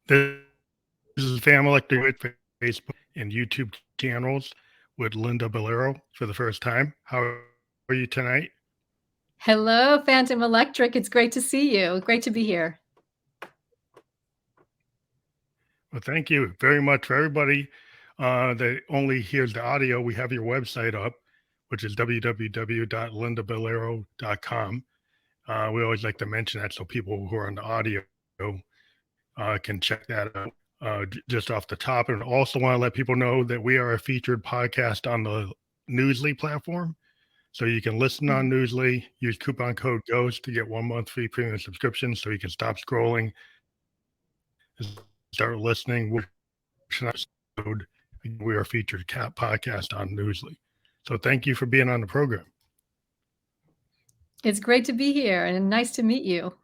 This is Family Electric with Facebook and YouTube channels with Linda Balliro for the first time. How are you tonight? Hello, Phantom Electric. It's great to see you. Great to be here. Well, thank you very much for everybody that only hears the audio. We have your website up, which is www.lindaballiro.com. We always like to mention that so people who are on the audio can check that out just off the top. And also want to let people know that we are a featured podcast on the Newsly platform. So you can listen on Newsly, use coupon code GHOST to get 1 month free premium subscription so you can stop scrolling and start listening. We are a featured podcast on Newsly. So thank you for being on the program. It's great to be here and nice to meet you.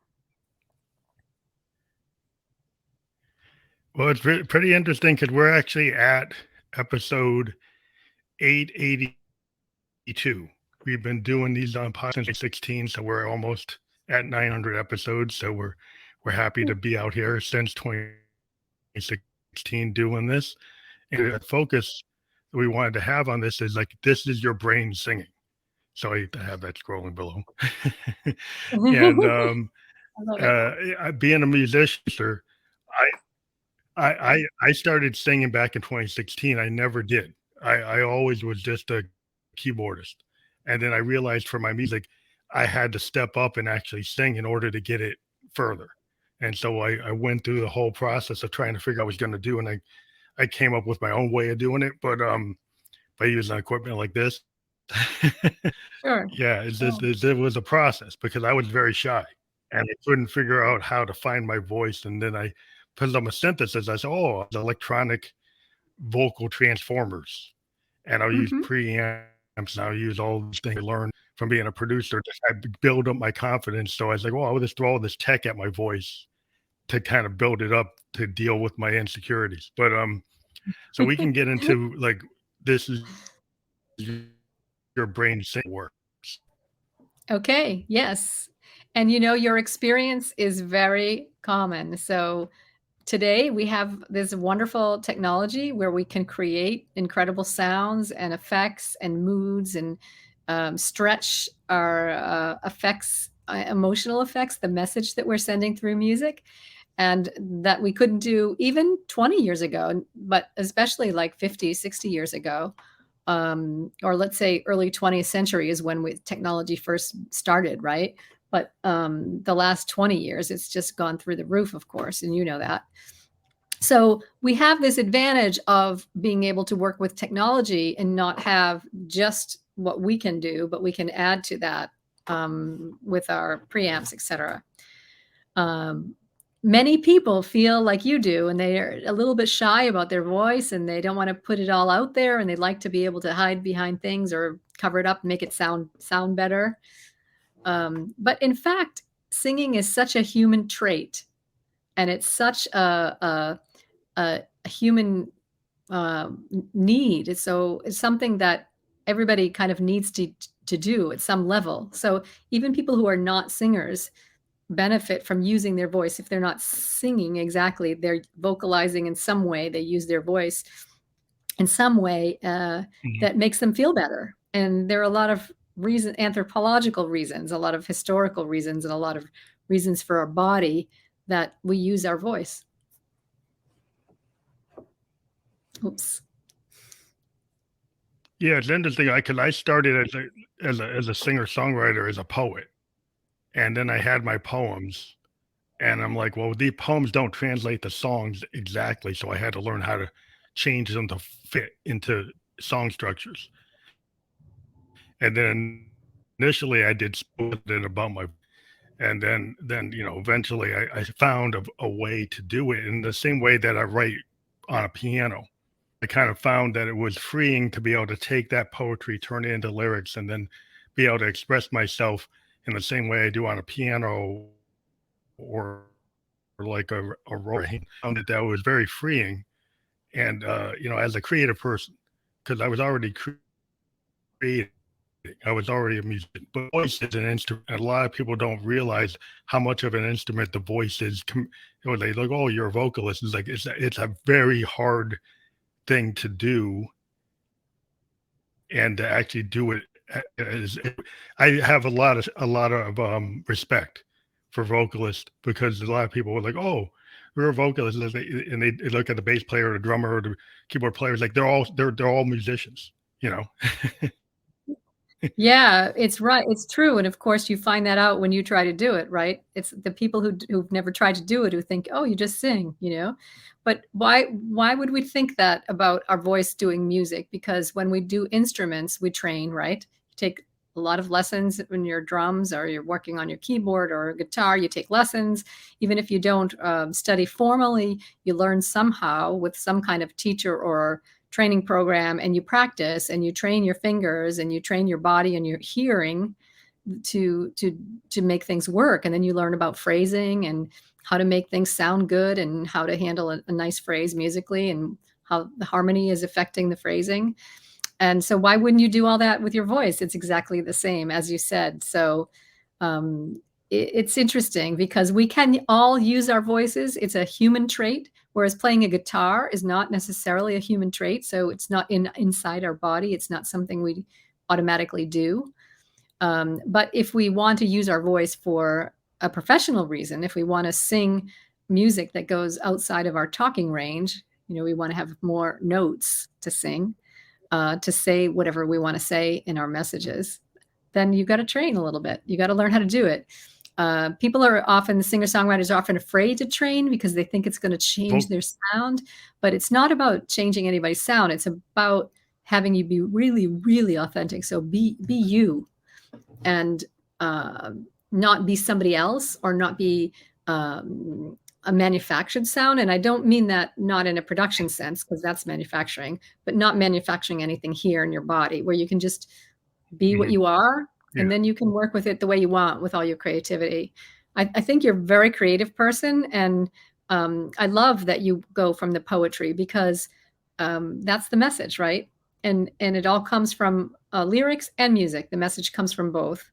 Well, it's pretty interesting because we're actually at episode 882. We've been doing these on podcast since 2016, so we're almost at 900 episodes. So we're happy to be out here since 2016 doing this. And the focus that we wanted to have on this is like, this is your brain singing. So I have that scrolling below. And being a musician, I started singing back in 2016. I never did. I always was just a keyboardist. And then I realized for my music, I had to step up and actually sing in order to get it further. And so I went through the whole process of trying to figure out what I was going to do. And I came up with my own way of doing it, but by using equipment like this. Sure. Yeah, it was a process because I was very shy and I couldn't figure out how to find my voice. And then because I'm a synthesist, I said, oh, electronic vocal transformers. And I'll use preamps and I'll use all these things I learned from being a producer to kind of build up my confidence. So I was like, well, I'll just throw all this tech at my voice to kind of build it up to deal with my insecurities. But so we can get into like, this is your brain saying works. Okay, yes. And your experience is very common. So today we have this wonderful technology where we can create incredible sounds and effects and moods and stretch our effects, emotional effects, the message that we're sending through music. And that we couldn't do even 20 years ago, but especially like 50, 60 years ago. Or let's say early 20th century is when technology first started, right? But the last 20 years, it's just gone through the roof, of course, and you know that. So we have this advantage of being able to work with technology and not have just what we can do, but we can add to that with our preamps, etc. Many people feel like you do, and they are a little bit shy about their voice, and they don't want to put it all out there, and they'd like to be able to hide behind things or cover it up, make it sound better. But in fact, singing is such a human trait, and it's such a human need. So it's something that everybody kind of needs to do at some level. So even people who are not singers benefit from using their voice. If they're not singing exactly, they're vocalizing in some way. They use their voice in some way that makes them feel better. And there are a lot of anthropological reasons, a lot of historical reasons, and a lot of reasons for our body that we use our voice. Oops. Yeah, it's interesting because I started as a singer songwriter, as a poet, and then I had my poems, and I'm like, well, these poems don't translate the songs exactly, so I had to learn how to change them to fit into song structures. And then initially, I did spoken about my, and then eventually, I found a way to do it in the same way that I write on a piano. I kind of found that it was freeing to be able to take that poetry, turn it into lyrics, and then be able to express myself in the same way I do on a piano or like a rolling. Found that was very freeing, and as a creative person, because I was already creative, I was already a musician, but voice is an instrument. A lot of people don't realize how much of an instrument the voice is. They like, oh, you're a vocalist. It's like it's a very hard thing to do, and to actually do it is. I have a lot of respect for vocalists, because a lot of people were like, oh, you're a vocalist, and they look at the bass player or the drummer or the keyboard players like they're all musicians, you know. Yeah, it's right. It's true. And of course, you find that out when you try to do it, right? It's the people who've never tried to do it who think, oh, you just sing, you know? But why would we think that about our voice doing music? Because when we do instruments, we train, right? You take a lot of lessons when you're drums or you're working on your keyboard or guitar, you take lessons. Even if you don't study formally, you learn somehow with some kind of teacher or training program, and you practice and you train your fingers and you train your body and your hearing to make things work. And then you learn about phrasing and how to make things sound good and how to handle a nice phrase musically and how the harmony is affecting the phrasing. And so why wouldn't you do all that with your voice? It's exactly the same, as you said. So it's interesting because we can all use our voices. It's a human trait, whereas playing a guitar is not necessarily a human trait. So it's not inside our body. It's not something we automatically do. But if we want to use our voice for a professional reason, if we want to sing music that goes outside of our talking range, we want to have more notes to sing, to say whatever we want to say in our messages, then you got to train a little bit. You got to learn how to do it. Singer-songwriters are often afraid to train because they think it's going to change their sound, but it's not about changing anybody's sound. It's about having you be really, really authentic. So be you, and not be somebody else, or not be a manufactured sound. And I don't mean that not in a production sense, because that's manufacturing, but not manufacturing anything here in your body, where you can just be what you are. And then you can work with it the way you want with all your creativity. I think you're a very creative person. And I love that you go from the poetry, because that's the message, right? And it all comes from lyrics and music. The message comes from both.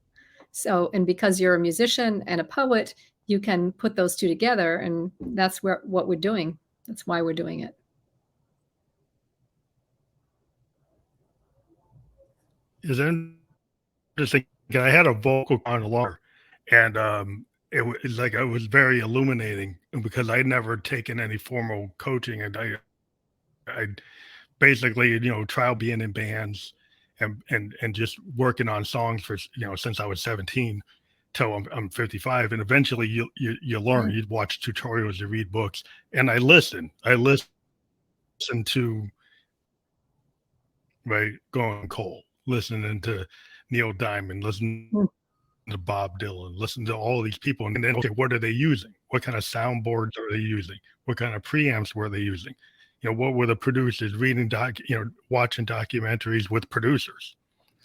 So, and because you're a musician and a poet, you can put those two together. And that's what we're doing. That's why we're doing it. Is interesting. I had a vocal monologue, and it was like it was very illuminating, because I'd never taken any formal coaching, and I basically trial being in bands, and just working on songs for since I was 17 till I'm 55, and eventually you learn. You watch tutorials, you read books, and I listen to, right, Going Cold, listening to Neil Diamond, listening to Bob Dylan, listen to all these people, and then, okay, what are they using? What kind of soundboards are they using? What kind of preamps were they using? What were the producers reading? Watching documentaries with producers,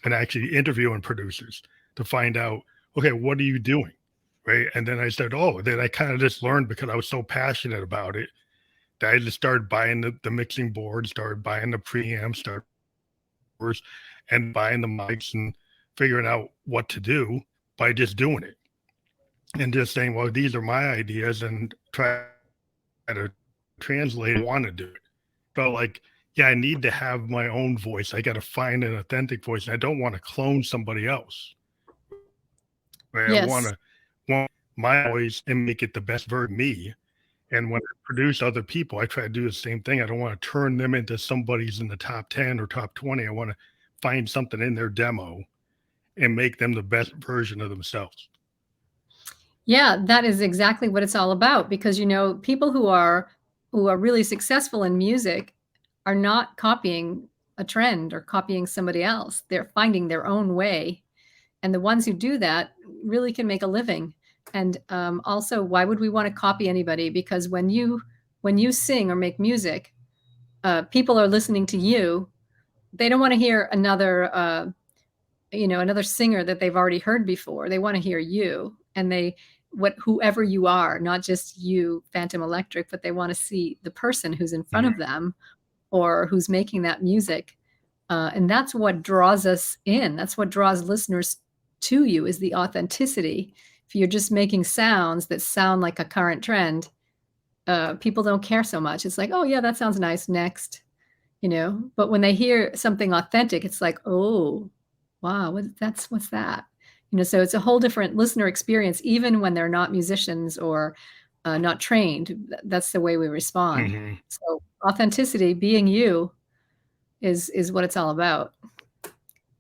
and actually interviewing producers to find out, okay, what are you doing, right? And then I said, then I kind of just learned, because I was so passionate about it, that I just started buying the mixing board, started buying the preamps, and buying the mics, and figuring out what to do by just doing it, and just saying, well, these are my ideas, and try to translate. I want to do it. Felt like, yeah, I need to have my own voice. I got to find an authentic voice. And I don't want to clone somebody else. Right? Yes. I want my voice and make it the best version of me. And when I produce other people, I try to do the same thing. I don't want to turn them into somebody's in the top 10 or top 20. I want to find something in their demo and make them the best version of themselves. Yeah, that is exactly what it's all about, because people who are really successful in music are not copying a trend or copying somebody else. They're finding their own way. And the ones who do that really can make a living. And also, why would we want to copy anybody? Because when you sing or make music, people are listening to you. They don't want to hear another singer that they've already heard before. They want to hear you, and whoever you are, not just you, Phantom Electric, but they want to see the person who's in front of them, or who's making that music, And that's what draws us in. That's what draws listeners to you, is the authenticity. If you're just making sounds that sound like a current trend, people don't care so much. It's like, oh yeah, that sounds nice. Next, But when they hear something authentic, it's like, oh, wow, what's that? So it's a whole different listener experience, even when they're not musicians or not trained. That's the way we respond. Hmm. So authenticity, being you, is what it's all about,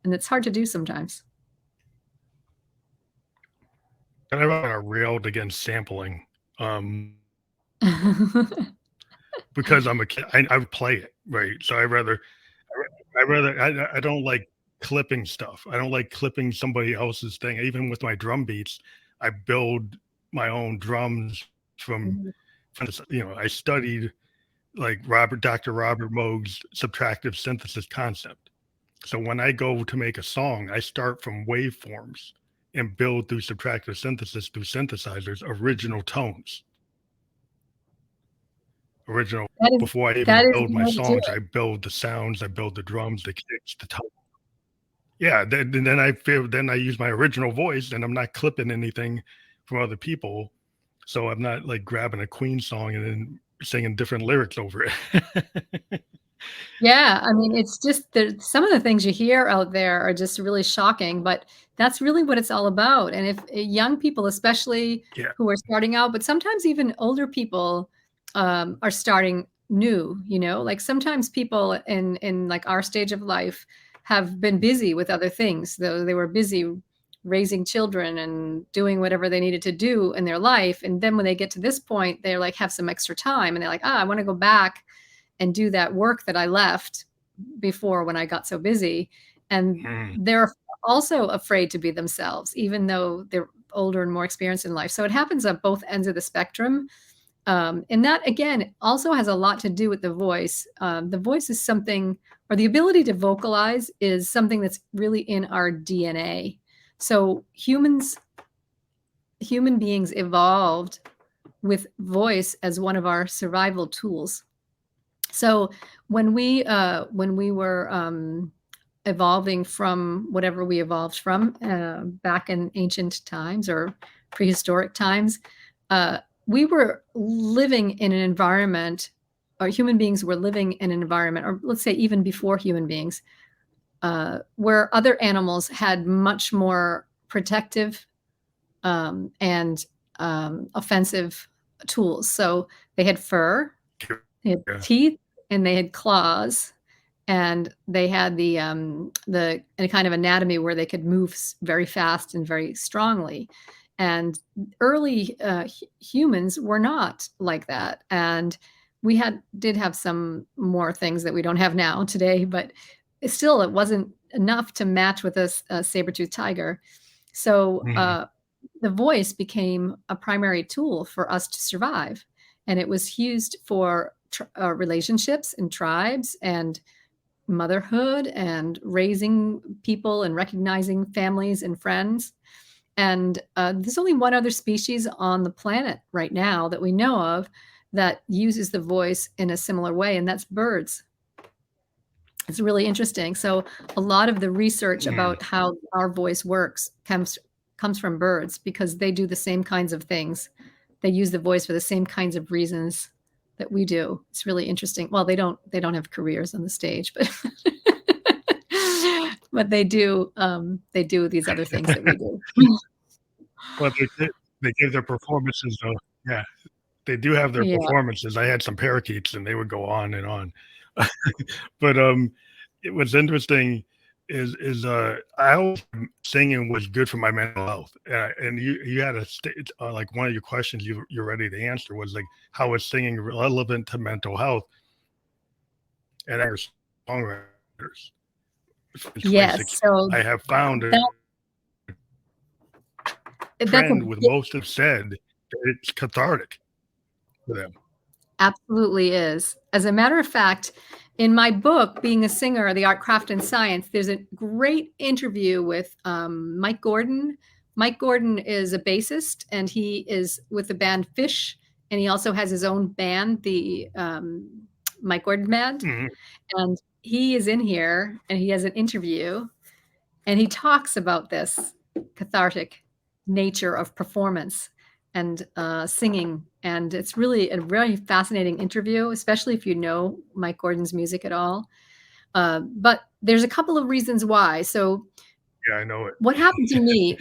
and it's hard to do sometimes. And I railed against sampling, um, because I'm a kid. I would play it right, so I don't like clipping stuff. I don't like clipping somebody else's thing. Even with my drum beats, I build my own drums from Mhm. I studied like Dr. Robert Moog's subtractive synthesis concept. So when I go to make a song, I start from waveforms and build through subtractive synthesis through synthesizers original tones. Original That is Before I that even is build the my way to do songs, it. I build the sounds, I build the drums, the kicks, the tone. Yeah, then I use my original voice, and I'm not clipping anything from other people. So I'm not like grabbing a Queen song and then singing different lyrics over it. Yeah, I mean, it's just some of the things you hear out there are just really shocking, but that's really what it's all about. And if young people, especially Yeah. who are starting out, but sometimes even older people are starting new, like sometimes people in like our stage of life have been busy with other things, though they were busy raising children and doing whatever they needed to do in their life. And then when they get to this point, they're like have some extra time and they're like, I want to go back and do that work that I left before when I got so busy. And Mm. they're also afraid to be themselves, even though they're older and more experienced in life. So it happens at both ends of the spectrum. And that, again, also has a lot to do with the voice. The voice is something, or the ability to vocalize is something that's really in our DNA. So human beings evolved with voice as one of our survival tools. So when we were evolving from whatever we evolved from back in ancient times or prehistoric times, uh, we were living in an environment, or human beings were living in an environment, or let's say even before human beings, where other animals had much more protective and offensive tools. So they had fur, they had Yeah. teeth, and they had claws, and they had the kind of anatomy where they could move very fast and very strongly. And early humans were not like that, and we did have some more things that we don't have now today, but still, it wasn't enough to match with a saber-toothed tiger. So Mhm. the voice became a primary tool for us to survive. And it was used for relationships and tribes and motherhood and raising people and recognizing families and friends. And there's only one other species on the planet right now that we know of that uses the voice in a similar way, and that's birds. It's really interesting. So a lot of the research Mm. about how our voice works comes from birds because they do the same kinds of things. They use the voice for the same kinds of reasons that we do. It's really interesting. Well, they don't have careers on the stage, but but they do these other things that we do. Well, they give their performances though. Yeah, they do have their Yeah. performances. I had some parakeets and they would go on and on. But, what's interesting is I always singing was good for my mental health, and you had a like, one of your questions you're ready to answer was, like, how is singing relevant to mental health and our songwriters? It's Yes. like, So I have found a that that's a trend with most have said that it's cathartic for them. Absolutely is. As a matter of fact, in my book, Being a Singer, The Art, Craft, and Science, there's a great interview with Mike Gordon. Mike Gordon is a bassist, and he is with the band Fish, and he also has his own band, the Mike Gordon Band. Mhm. And he is in here and he has an interview and he talks about this cathartic nature of performance and singing. And it's really a very fascinating interview, especially if you know Mike Gordon's music at all. But there's a couple of reasons why. So Yeah, I know it. what happened to me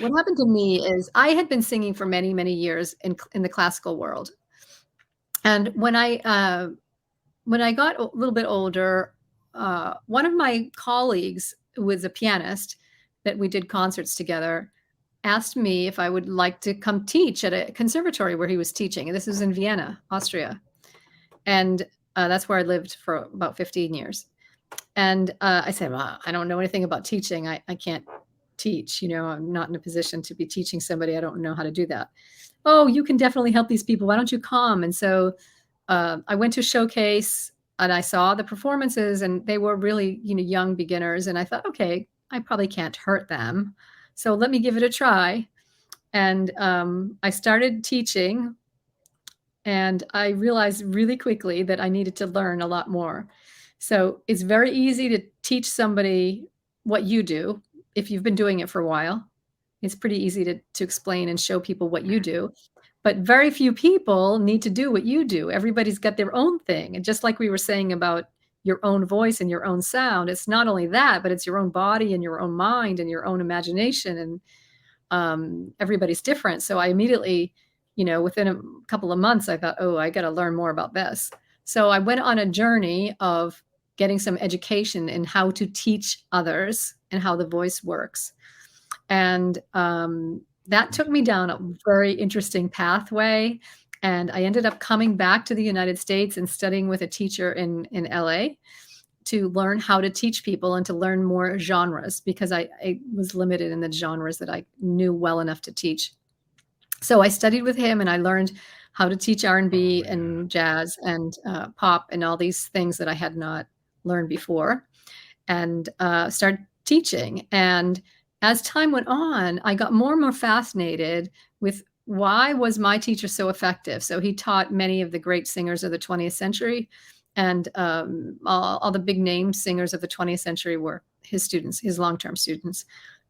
is I had been singing for many, many years in the classical world. And when I got a little bit older, one of my colleagues, who was a pianist that we did concerts together, asked me if I would like to come teach at a conservatory where he was teaching. And this was in Vienna, Austria. And that's where I lived for about 15 years. And I said, well, I don't know anything about teaching. I can't teach. I'm not in a position to be teaching somebody. I don't know how to do that. Oh, you can definitely help these people. Why don't you come? And so I went to showcase and I saw the performances and they were really, young beginners. And I thought, okay, I probably can't hurt them. So let me give it a try. And I started teaching and I realized really quickly that I needed to learn a lot more. So it's very easy to teach somebody what you do if you've been doing it for a while. It's pretty easy to explain and show people what you do. But very few people need to do what you do. Everybody's got their own thing. And just like we were saying about your own voice and your own sound, it's not only that, but it's your own body and your own mind and your own imagination. And everybody's different. So I immediately, within a couple of months, I thought, oh, I got to learn more about this. So I went on a journey of getting some education in how to teach others and how the voice works. And that took me down a very interesting pathway. And I ended up coming back to the United States and studying with a teacher in LA to learn how to teach people and to learn more genres because I was limited in the genres that I knew well enough to teach. So I studied with him and I learned how to teach R&B and jazz and pop and all these things that I had not learned before, and started teaching. And as time went on, I got more and more fascinated with why was my teacher so effective. So he taught many of the great singers of the 20th century, and all the big name singers of the 20th century were his students, his long-term students.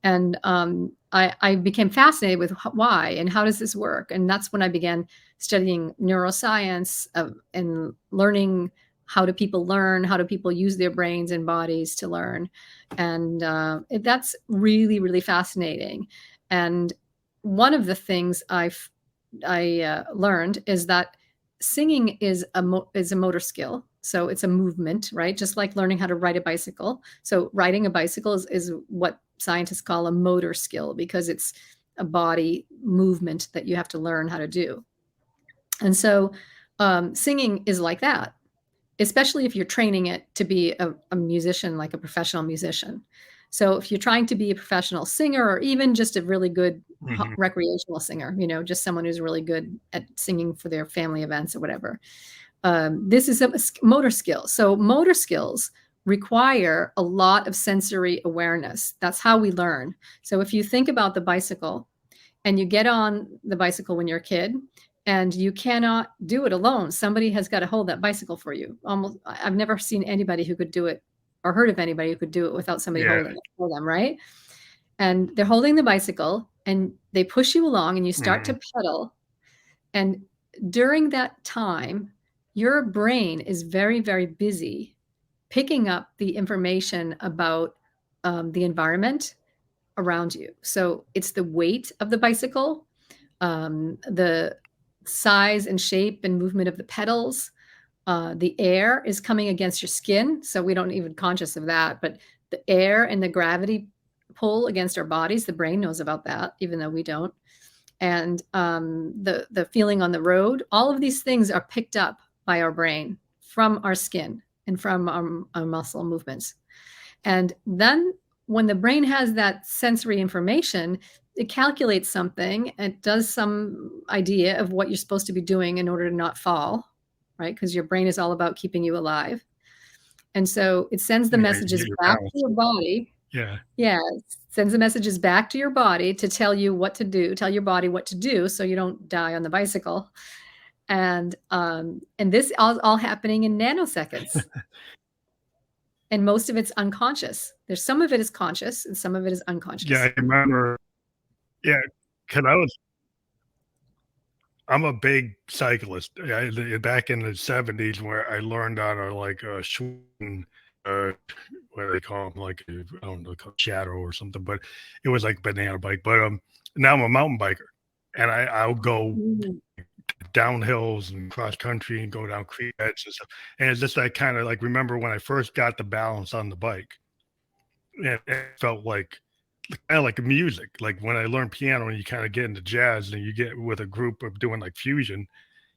And I became fascinated with why and how does this work. And that's when I began studying neuroscience and learning how do people learn, how do people use their brains and bodies to learn. And that's really, really fascinating. And one of the things I learned is that singing is a motor skill. So it's a movement, right? Just like learning how to ride a bicycle. So riding a bicycle is what scientists call a motor skill because it's a body movement that you have to learn how to do. And so singing is like that, especially if you're training it to be a musician, like a professional musician. So if you're trying to be a professional singer or even just a really good recreational singer, just someone who's really good at singing for their family events or whatever, this is a motor skill. So motor skills require a lot of sensory awareness. That's how we learn. So if you think about the bicycle and you get on the bicycle when you're a kid and you cannot do it alone, somebody has got to hold that bicycle for you. I've never seen anybody who could do it or heard of anybody who could do it without somebody holding it for them, right? And they're holding the bicycle and they push you along and you start to pedal. And during that time, your brain is very, very busy picking up the information about the environment around you. So it's the weight of the bicycle, the size and shape and movement of the pedals. The air is coming against your skin. So we don't even conscious of that, but the air and the gravity pull against our bodies, the brain knows about that, even though we don't. And the feeling on the road, all of these things are picked up by our brain from our skin and from our muscle movements. And then when the brain has that sensory information, it calculates something, it does some idea of what you're supposed to be doing in order to not fall, right? Because your brain is all about keeping you alive. And so it sends the messages back to your body. Yeah. Yeah. It sends the messages back to your body to tell you what to do, tell your body what to do so you don't die on the bicycle. And this all happening in nanoseconds. and most of it's unconscious. There's some of it is conscious and some of it is Yeah, unconscious. I remember. Yeah, 'cause I'm a big cyclist. Back in the '70s where I learned on a, like, a shooting, uh, what do they call them? Like, I don't know, called Shadow or something, but it was like banana bike, but, now I'm a mountain biker, and I'll go Mm. down hills and cross country and go down creek beds and stuff, and it's just like, kinda, like, remember when I first got the balance on the bike, and it felt like kinda like music, like, when I learned piano and you kinda get into jazz and you get with a group of doing, like, fusion,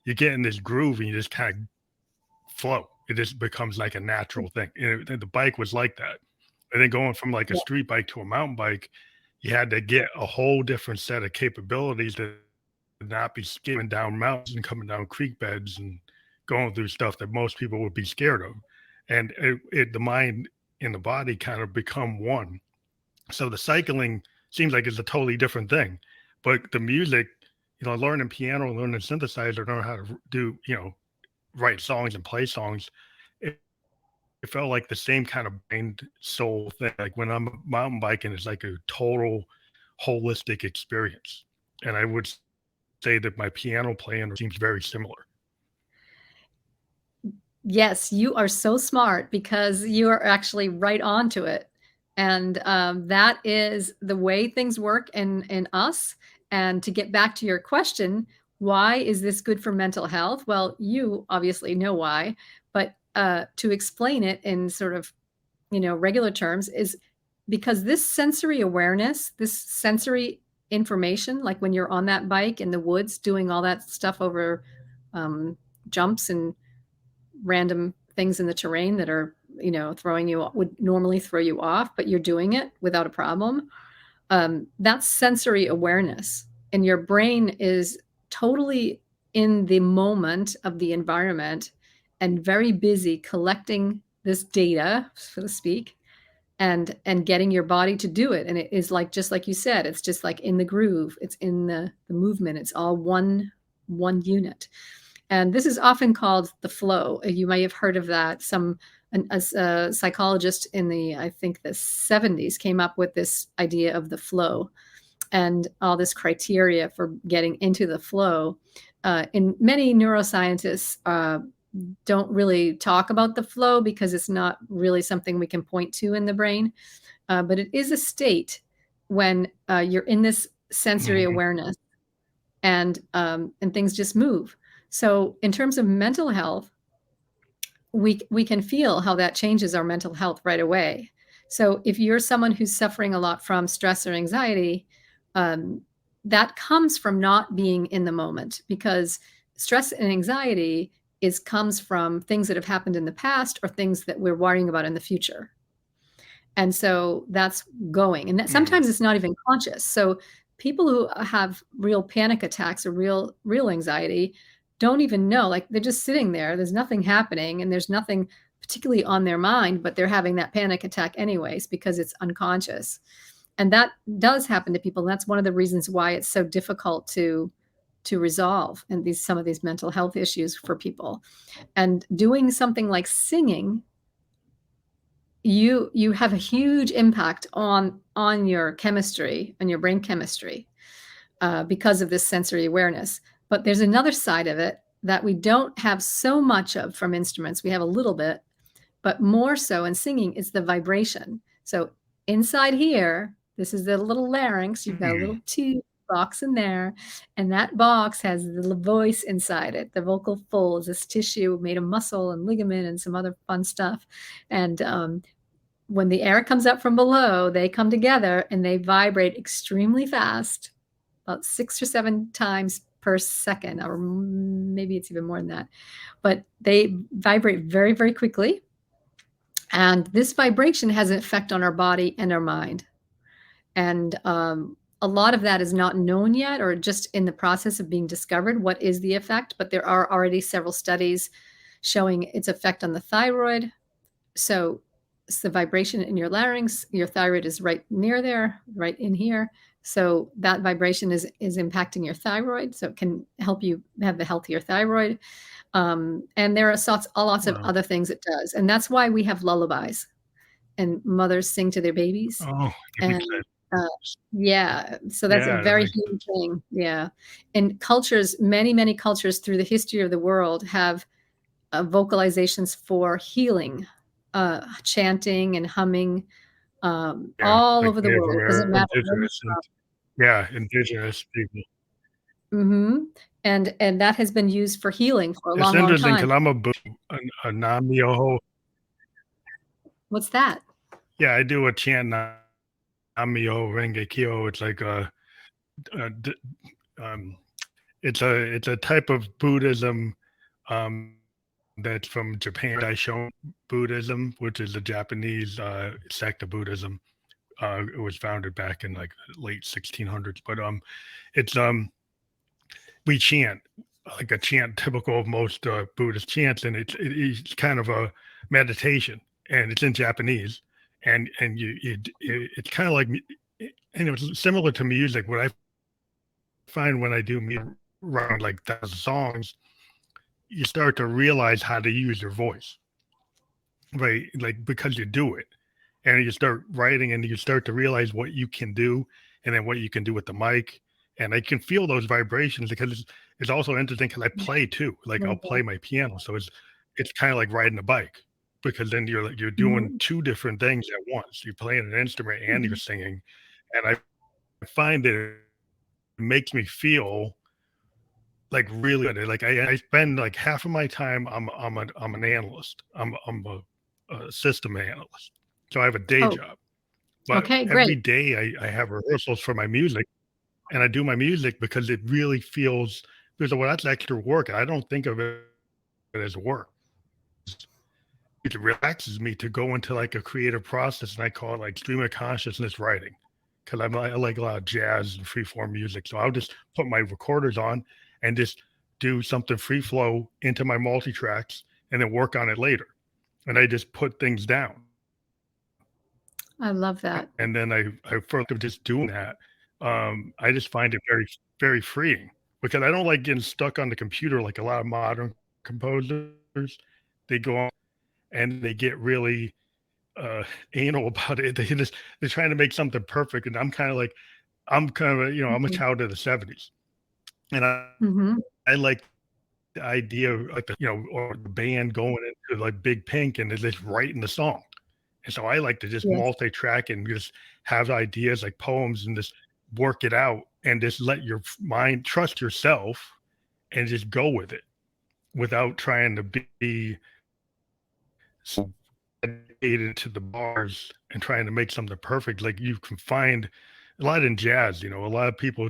you get in this groove and you just kinda flow. It just becomes like a natural thing, and the bike was like that. And then going from, like, a Yeah. street bike to a mountain bike, you had to get a whole different set of capabilities to not be skimming down mountains and coming down creek beds and going through stuff that most people would be scared of. And the mind and the body kind of become one. So the cycling seems like it's a totally different thing, but the music, learning piano, learning synthesizer, learning how to do, write songs and play songs, it, it felt like the same kind of mind soul thing. Like when I'm mountain biking, it's like a total holistic experience. And I would say that my piano playing seems very similar. Yes, you are so smart because you are actually right on to it. And that is the way things work in us. And to get back to your question, why is this good for mental health? Well, you obviously know why, but to explain it in sort of regular terms is because this sensory awareness, this sensory information, like when you're on that bike in the woods doing all that stuff over jumps and random things in the terrain that are, throwing you would normally throw you off, but you're doing it without a problem. That's sensory awareness. And your brain is totally in the moment of the environment and very busy collecting this data, so to speak, and getting your body to do it. And it is like, just like you said, it's just like in the groove, it's in the movement, it's all one unit. And this is often called the flow. You may have heard of that. A psychologist in I think the 70s came up with this idea of the flow and all this criteria for getting into the flow. And many neuroscientists don't really talk about the flow because it's not really something we can point to in the brain. But it is a state when you're in this sensory Mhm. awareness and things just move. So in terms of mental health, we can feel how that changes our mental health right away. So if you're someone who's suffering a lot from stress or anxiety, um, that comes from not being in the moment because stress and anxiety comes from things that have happened in the past or things that we're worrying about in the future. And so that's going. And that Mhm. sometimes it's not even conscious. So people who have real panic attacks or real anxiety don't even know. Like they're just sitting there. There's nothing happening and there's nothing particularly on their mind, but they're having that panic attack anyways because it's unconscious. And that does happen to people. And that's one of the reasons why it's so difficult to resolve and some of these mental health issues for people. And doing something like singing, you have a huge impact on your chemistry and your brain chemistry because of this sensory awareness. But there's another side of it that we don't have so much of from instruments. We have a little bit, but more so in singing is the vibration. So inside here, this is the little larynx. You've got a Mhm. little tube box in there, and that box has the voice inside it. The vocal folds, this tissue made of muscle and ligament and some other fun stuff. And when the air comes up from below, they come together and they vibrate extremely fast, about 6 or 7 times per second, or maybe it's even more than that. But they vibrate very, very quickly. And this vibration has an effect on our body and our mind. And a lot of that is not known yet or just in the process of being discovered. What is the effect? But there are already several studies showing its effect on the thyroid. So it's the vibration in your larynx. Your thyroid is right near there, right in here. So that vibration is impacting your thyroid. So it can help you have a healthier thyroid. And there are lots of Wow. other things it does. And that's why we have lullabies. and mothers sing to their babies. Oh, that And, makes sense. uh yeah, so that's a Yeah, that very makes human sense. thing, yeah. And cultures, many, many cultures through the history of the world have, vocalizations for healing, chanting and humming, Yeah, all like over the Native world. It doesn't American, matter where you're indigenous, and from. yeah, indigenous people. Mhm. And that has been used for healing for a It's long, long interesting time. because I'm a Buddhist, a Nam-myoho. What's that? Yeah, I do a chant Nam-myoho Renge Kyo. It's like a d um, it's a type of Buddhism, that's from Japan, Daishonin Buddhism, which is a Japanese, sect of Buddhism. It was founded back in, like, late 1600s, but, it's, we chant like a chant typical of most Buddhist chants, and it's kind of a meditation, and it's in Japanese, and it's kind of like, and it's similar to music. What I find when I do music around like 1,000 songs, you start to realize how to use your voice, right? Like because you do it, and you start writing, and you start to realize what you can do, and then what you can do with the mic, and I can feel those vibrations because it's also interesting because I Yeah, play too. Like I'll love play that. my piano, so it's kind of like riding a bike because then you're doing Mhm, two different things at once. You're playing an instrument and you're mhm. singing, and I find that it makes me feel like really good. Like I spend like half of my time. I'm an analyst. I'm a system analyst, so I have a day Oh, job. But okay, every great. day I have rehearsals for my music, and I do my music because it really feels because well, that's extra work. I don't think of it as work. It relaxes me to go into like a creative process, and I call it like stream of consciousness writing because I like a lot of jazz and freeform music. So I'll just put my recorders on and just do something free flow into my multi tracks and then work on it later. And I just put things down. I love that. And then I felt of just doing that, I just find it very, very freeing because I don't like getting stuck on the computer like a lot of modern composers. They go on and they get really, uh, anal about it. They're trying to make something perfect, and I'm kind of a, I'm a Mhm, child of the '70s, and mhm. I like the idea of like or the band going into like Big Pink and they're just writing the song. And so I like to just Yes. multi-track and just have ideas like poems and just work it out and just let your mind trust yourself and just go with it without trying to be so dedicated to the bars and trying to make something perfect. Like you can find a lot in jazz, a lot of people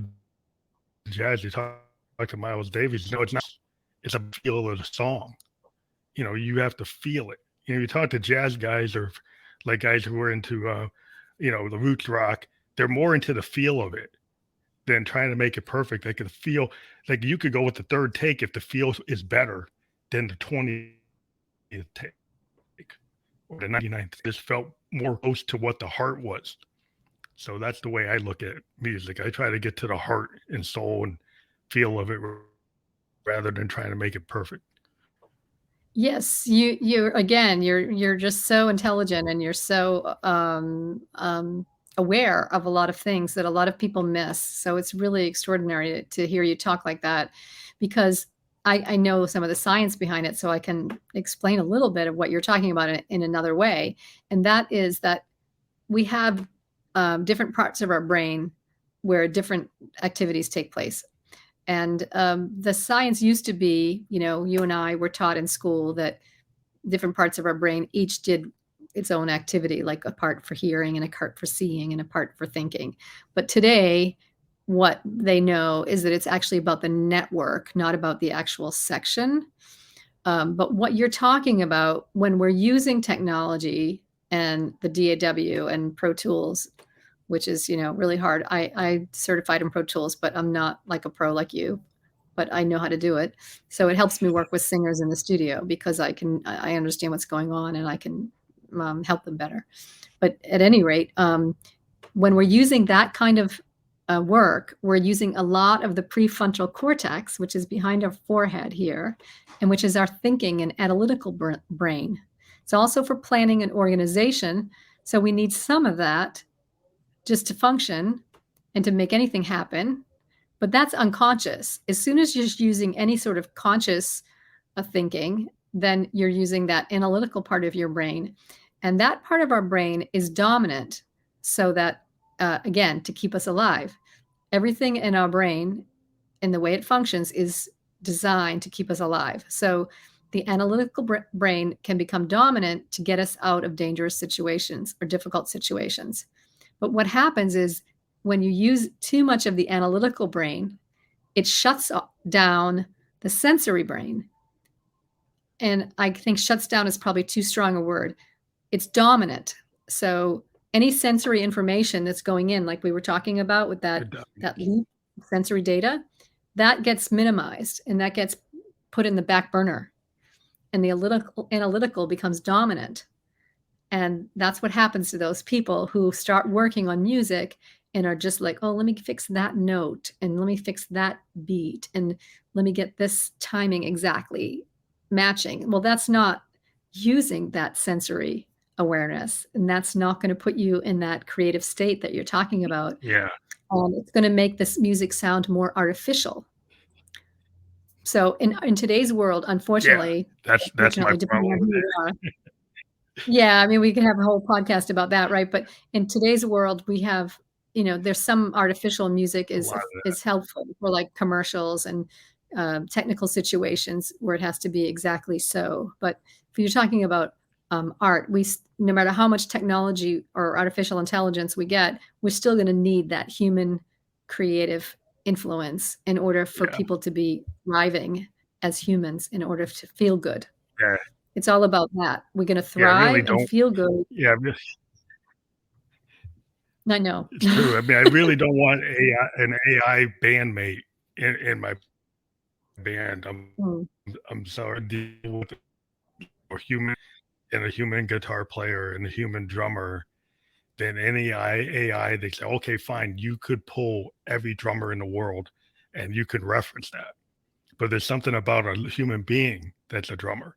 jazz, you talk to Miles Davis, it's not, it's a feel of the song. You have to feel it. You talk to jazz guys or like guys who are into, the roots rock, they're more into the feel of it than trying to make it perfect. They could feel like you could go with the third take if the feel is better than the 20th take or the 99th. Just felt more close to what the heart was. So that's the way I look at music. I try to get to the heart and soul and feel of it rather than trying to make it perfect. Yes, you're again, you're just so intelligent and you're so, aware of a lot of things that a lot of people miss. So it's really extraordinary to hear you talk like that because I know some of the science behind it, so I can explain a little bit of what you're talking about in another way. And that is that we have, different parts of our brain where different activities take place. And the science used to be, you and I were taught in school that different parts of our brain each did its own activity, like a part for hearing and a part for seeing and a part for thinking. But today, what they know is that it's actually about the network, not about the actual section. But what you're talking about when we're using technology and the DAW and Pro Tools, which is really hard. I certified in Pro Tools, but I'm not like a pro like you, but I know how to do it. So it helps me work with singers in the studio because I understand what's going on and I can help them better. But at any rate, when we're using that kind of work, we're using a lot of the prefrontal cortex, which is behind our forehead here, and which is our thinking and analytical brain. It's also for planning and organization. So we need some of that just to function and to make anything happen. But that's unconscious. As soon as you're using any sort of conscious thinking, then you're using that analytical part of your brain. And that part of our brain is dominant so that, again, to keep us alive. Everything in our brain and the way it functions is designed to keep us alive. So the analytical brain can become dominant to get us out of dangerous situations or difficult situations. But what happens is when you use too much of the analytical brain, it shuts down the sensory brain. And I think shuts down is probably too strong a word. It's dominant. So any sensory information that's going in, like we were talking about with that leap sensory data, that gets minimized and that gets put in the back burner. And the analytical becomes dominant. And that's what happens to those people who start working on music and are just like, oh, let me fix that note and let me fix that beat and let me get this timing exactly matching. Well, that's not using that sensory awareness, and that's not going to put you in that creative state that you're talking about. Yeah. It's going to make this music sound more artificial. So in today's world, unfortunately, that's my depending problem on with who you are, it. yeah, I mean, we could have a whole podcast about that, right? But in today's world, we have, there's some artificial music is helpful for like commercials and technical situations where it has to be exactly so. But if you're talking about art, no matter how much technology or artificial intelligence we get, we're still going to need that human creative influence in order for people to be thriving as humans, in order to feel good. Yeah. It's all about that. We're going to thrive and feel good. Yeah. I know. It's true. I mean, I really don't want an AI bandmate in my band. I'm sorry to deal with a human and a human guitar player and a human drummer than any AI. They say, okay, fine, you could pull every drummer in the world and you could reference that. But there's something about a human being that's a drummer.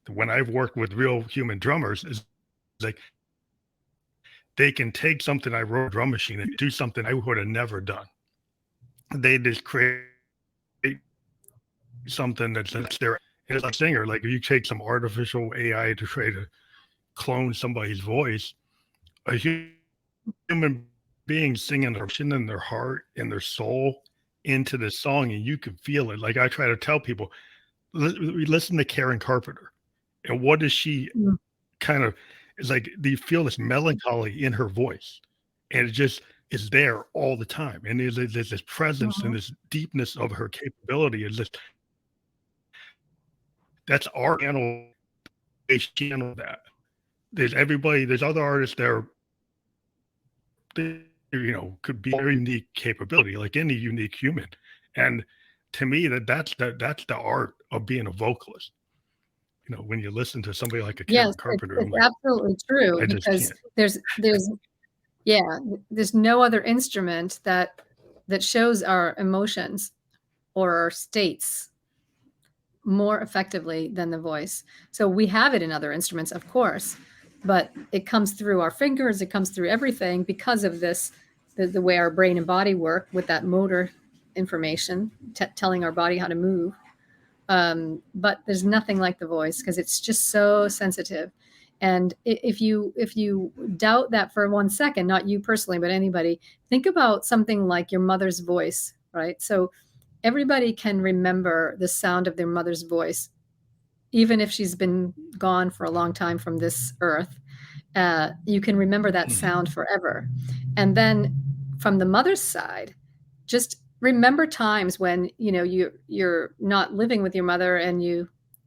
When I've worked with real human drummers, is like they can take something I wrote on a drum machine and do something I would have never done. They just create something that's their as a singer. Like if you take some artificial AI to try to clone somebody's voice, a human being singing their heart and their soul into the song, and you can feel it. Like I try to tell people, listen to Karen Carpenter, and what does she kind of? It's like, do you feel this melancholy in her voice? And it just is there all the time. And there's this presence and this deepness of her capability. Is just that's our channel. They channel that. There's other artists that are, could be very unique capability, like any unique human. And to me, that's the art of being a vocalist. When you listen to somebody like a Karen Carpenter, it's absolutely true, because there's no other instrument that shows our emotions or our states more effectively than the voice. So we have it in other instruments, of course, but it comes through our fingers, it comes through everything because of this, the way our brain and body work with that motor information, telling our body how to move. But there's nothing like the voice, because it's just so sensitive. And if you doubt that for 1 second, not you personally, but anybody, think about something like your mother's voice, right? So everybody can remember the sound of their mother's voice, even if she's been gone for a long time from this earth. You can remember that sound forever. And then from the mother's side, just remember times when you're not living with your mother and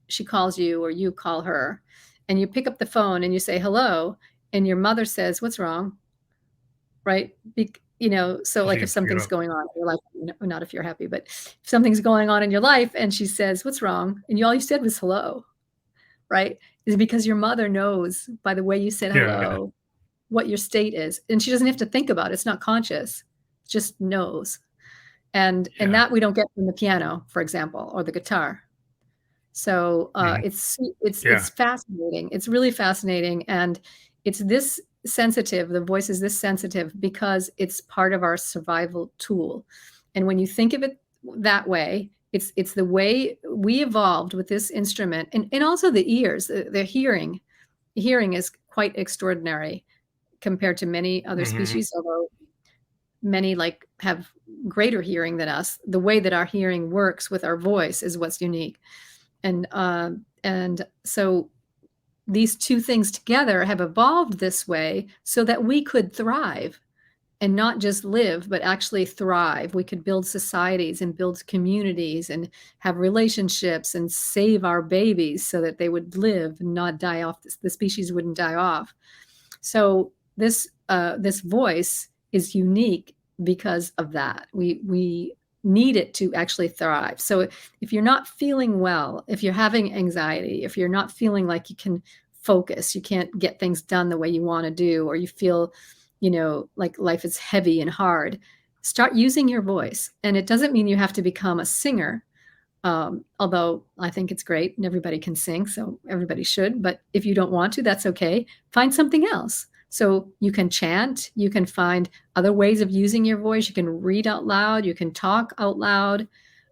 she calls you or you call her, and you pick up the phone and you say hello, and your mother says, "What's wrong?" Right? So like if something's going on in your life, not if you're happy, but if something's going on in your life and she says, "What's wrong?" and all you said was hello, right? Is because your mother knows by the way you said hello what your state is, and she doesn't have to think about it. It's not conscious, just knows. And that we don't get from the piano, for example, or the guitar. So it's fascinating. It's really fascinating, and it's this sensitive, the voice is this sensitive because it's part of our survival tool. And when you think of it that way, it's the way we evolved with this instrument, and also the ears, the hearing. Hearing is quite extraordinary compared to many other Hmm. species, although many like have greater hearing than us. The way that our hearing works with our voice is what's unique. And so these two things together have evolved this way so that we could thrive and not just live, but actually thrive. We could build societies and build communities and have relationships and save our babies so that they would live and not die off. The species wouldn't die off. So this voice is unique because of that. We need it to actually thrive. So if you're not feeling well, if you're having anxiety, if you're not feeling like you can focus, you can't get things done the way you want to do, or you feel, like life is heavy and hard, start using your voice. And it doesn't mean you have to become a singer. Although I think it's great and everybody can sing, so everybody should. But if you don't want to, that's okay. Find something else. So you can chant, you can find other ways of using your voice. You can read out loud, you can talk out loud.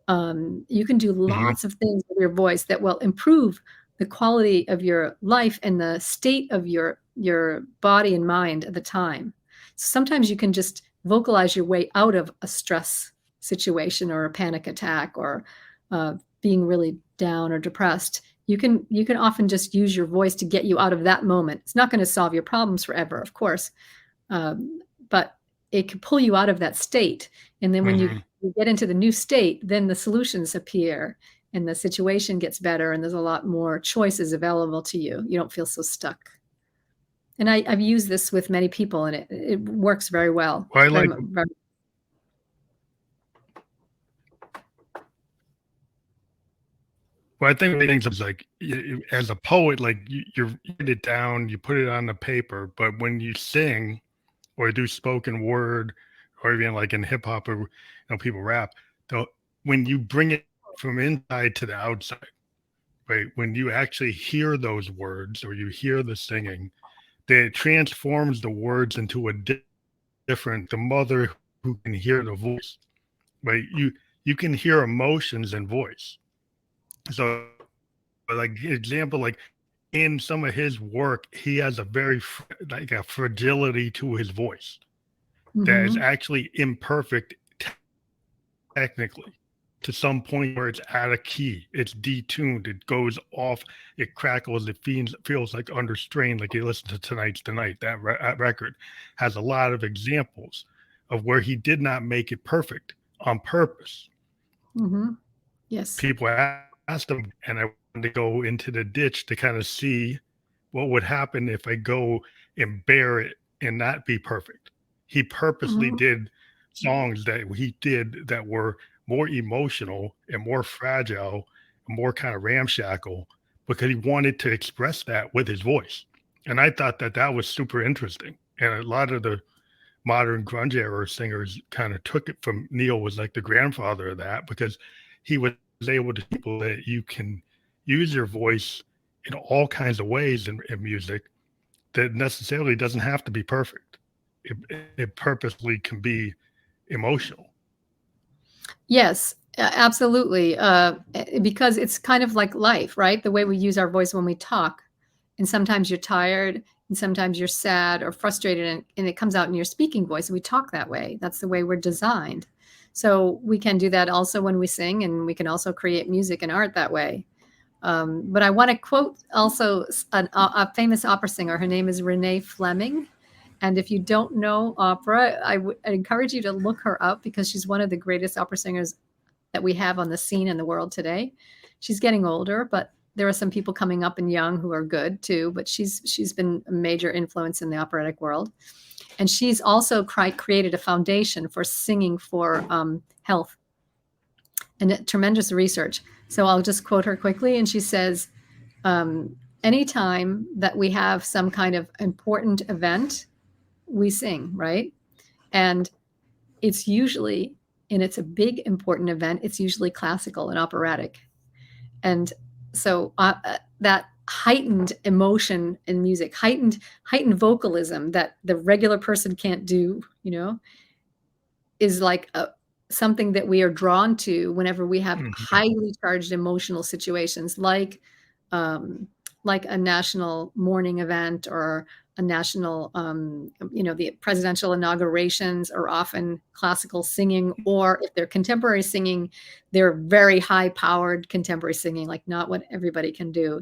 You can do Hmm. lots of things with your voice that will improve the quality of your life and the state of your body and mind at the time. So sometimes you can just vocalize your way out of a stress situation or a panic attack, or being really down or depressed. You can often just use your voice to get you out of that moment. It's not going to solve your problems forever, of course, but it can pull you out of that state. And then when you Hmm. get into the new state, then the solutions appear and the situation gets better, and there's a lot more choices available to you. You don't feel so stuck. And I've used this with many people, and it works very well. Well, I Very, like. very. Well, I think the things is like as a poet, like you write it down, you put it on the paper, but when you sing or do spoken word, or even like in hip hop, or people rap, though, when you bring it from inside to the outside, right? When you actually hear those words or you hear the singing, that it transforms the words into a different. The mother who can hear the voice, right? You can hear emotions in voice. So, like example, like in some of his work, he has a very like a fragility to his voice that is Mhm, actually imperfect technically, to some point where it's out of key, it's detuned, it goes off, it crackles, it feels like under strain. Like you listen to Tonight's the Night, that record has a lot of examples of where he did not make it perfect on purpose. mhm. Yes. People asked him, and I wanted to go into the ditch to kind of see what would happen if I go and bear it and not be perfect. He purposely Mhm, did songs that he did that were more emotional and more fragile and more kind of ramshackle because he wanted to express that with his voice. And I thought that that was super interesting. And a lot of the modern grunge era singers kind of took it from Neil, was like the grandfather of that, because he was able to people that you can use your voice in all kinds of ways in music that necessarily doesn't have to be perfect. It purposely can be emotional. yes, absolutely, because it's kind of like life, right? The way we use our voice when we talk, and sometimes you're tired, and sometimes you're sad or frustrated, and it comes out in your speaking voice, and we talk that way. That's the way we're designed. So we can do that also when we sing, and we can also create music and art that way. But I want to quote also a famous opera singer. Her name is Renee Fleming. And if you don't know opera, I encourage you to look her up because she's one of the greatest opera singers that we have on the scene in the world today. She's getting older, but there are some people coming up and young who are good too. But she's been a major influence in the operatic world, and she's also created a foundation for singing for health and tremendous research. So I'll just quote her quickly, and she says, anytime that we have some kind of important event, we sing, right? And it's usually, and it's a big important event, it's usually classical and operatic. And so that heightened emotion in music, heightened vocalism that the regular person can't do, is like something that we are drawn to whenever we have Mhm. highly charged emotional situations, um, like a national mourning event or a national, the presidential inaugurations are often classical singing, or if they're contemporary singing, they're very high powered contemporary singing, like not what everybody can do.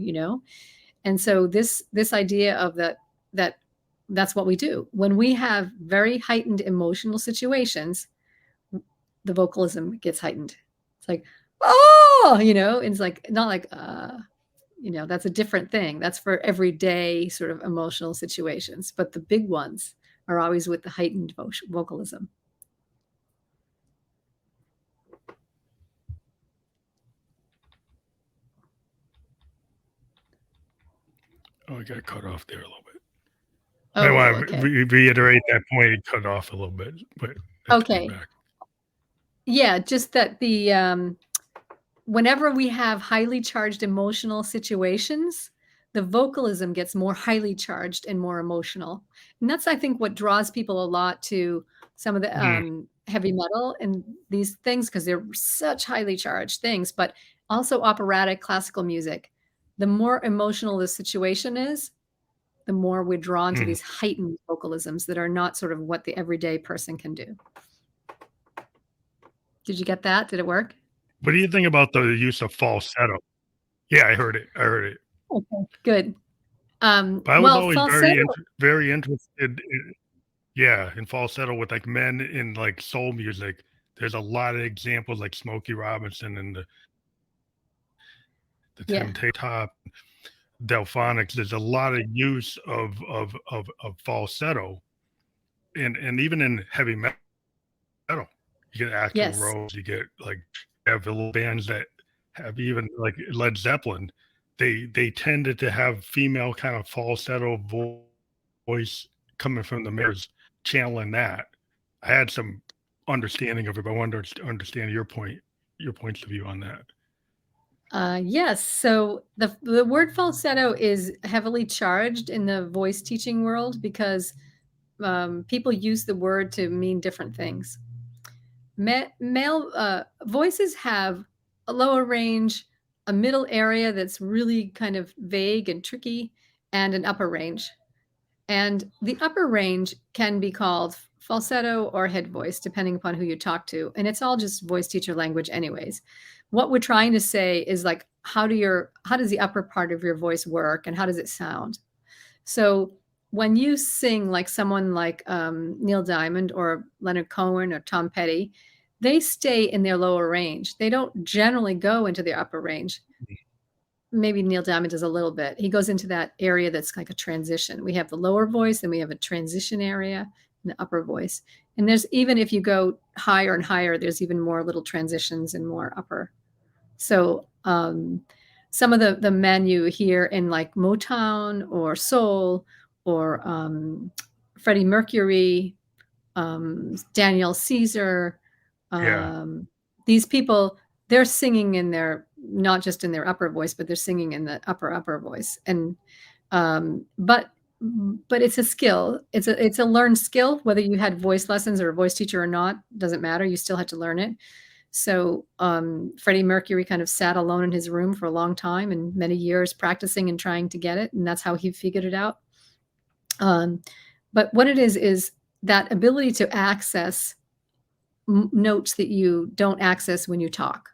And so this idea of that that's what we do when we have very heightened emotional situations. The vocalism gets heightened. It's like, oh, it's like not like that's a different thing. That's for everyday sort of emotional situations, but the big ones are always with the heightened vocalism. Oh, I got cut off there a little bit. I Oh, want to okay. reiterate that point. It cut off a little bit, but that's getting Okay. back. Yeah, just that whenever we have highly charged emotional situations, the vocalism gets more highly charged and more emotional. And that's, I think, what draws people a lot to some of the Mm, heavy metal and these things, because they're such highly charged things, but also operatic classical music. The more emotional the situation is, the more we're drawn to mm. these heightened vocalisms that are not sort of what the everyday person can do. Did you get that? Did it work? What do you think about the use of falsetto? Yeah, I heard it. I heard it. Okay, good. But I was Well, always very falsetto. very interested in, yeah, in falsetto with, like, men in, like, soul music. There's a lot of examples like Smokey Robinson and the Yeah. Top Delphonics. There's a lot of use of falsetto, and even in heavy metal, you get Axl Yes. Rose, you get, like, have the little bands that have even, like, Led Zeppelin. They tended to have female kind of falsetto voice coming from the mirrors, channeling that. I had some understanding of it, but I wanted to understand your points of view on that. Yes. So the word falsetto is heavily charged in the voice teaching world because people use the word to mean different things. Male voices have a lower range, a middle area that's really kind of vague and tricky, and an upper range. And the upper range can be called falsetto or head voice, depending upon who you talk to. And it's all just voice teacher language, anyways. What we're trying to say is like, how does the upper part of your voice work and how does it sound? So when you sing like someone like Neil Diamond or Leonard Cohen or Tom Petty, they stay in their lower range. They don't generally go into their upper range. Maybe Neil Diamond does a little bit. He goes into that area that's like a transition. We have the lower voice, and we have a transition area in the upper voice. And there's even if you go higher and higher, there's even more little transitions and more upper. So some of the men you hear in like Motown or soul or Freddie Mercury, Daniel Caesar, Yeah. um, these people, they're singing in their not just in their upper voice, but they're singing in the upper voice. And but it's a skill. It's a learned skill. Whether you had voice lessons or a voice teacher or not, doesn't matter. You still had to learn it. So Freddie Mercury kind of sat alone in his room for a long time and many years practicing and trying to get it, and that's how he figured it out. Um, but what it is that ability to access notes that you don't access when you talk.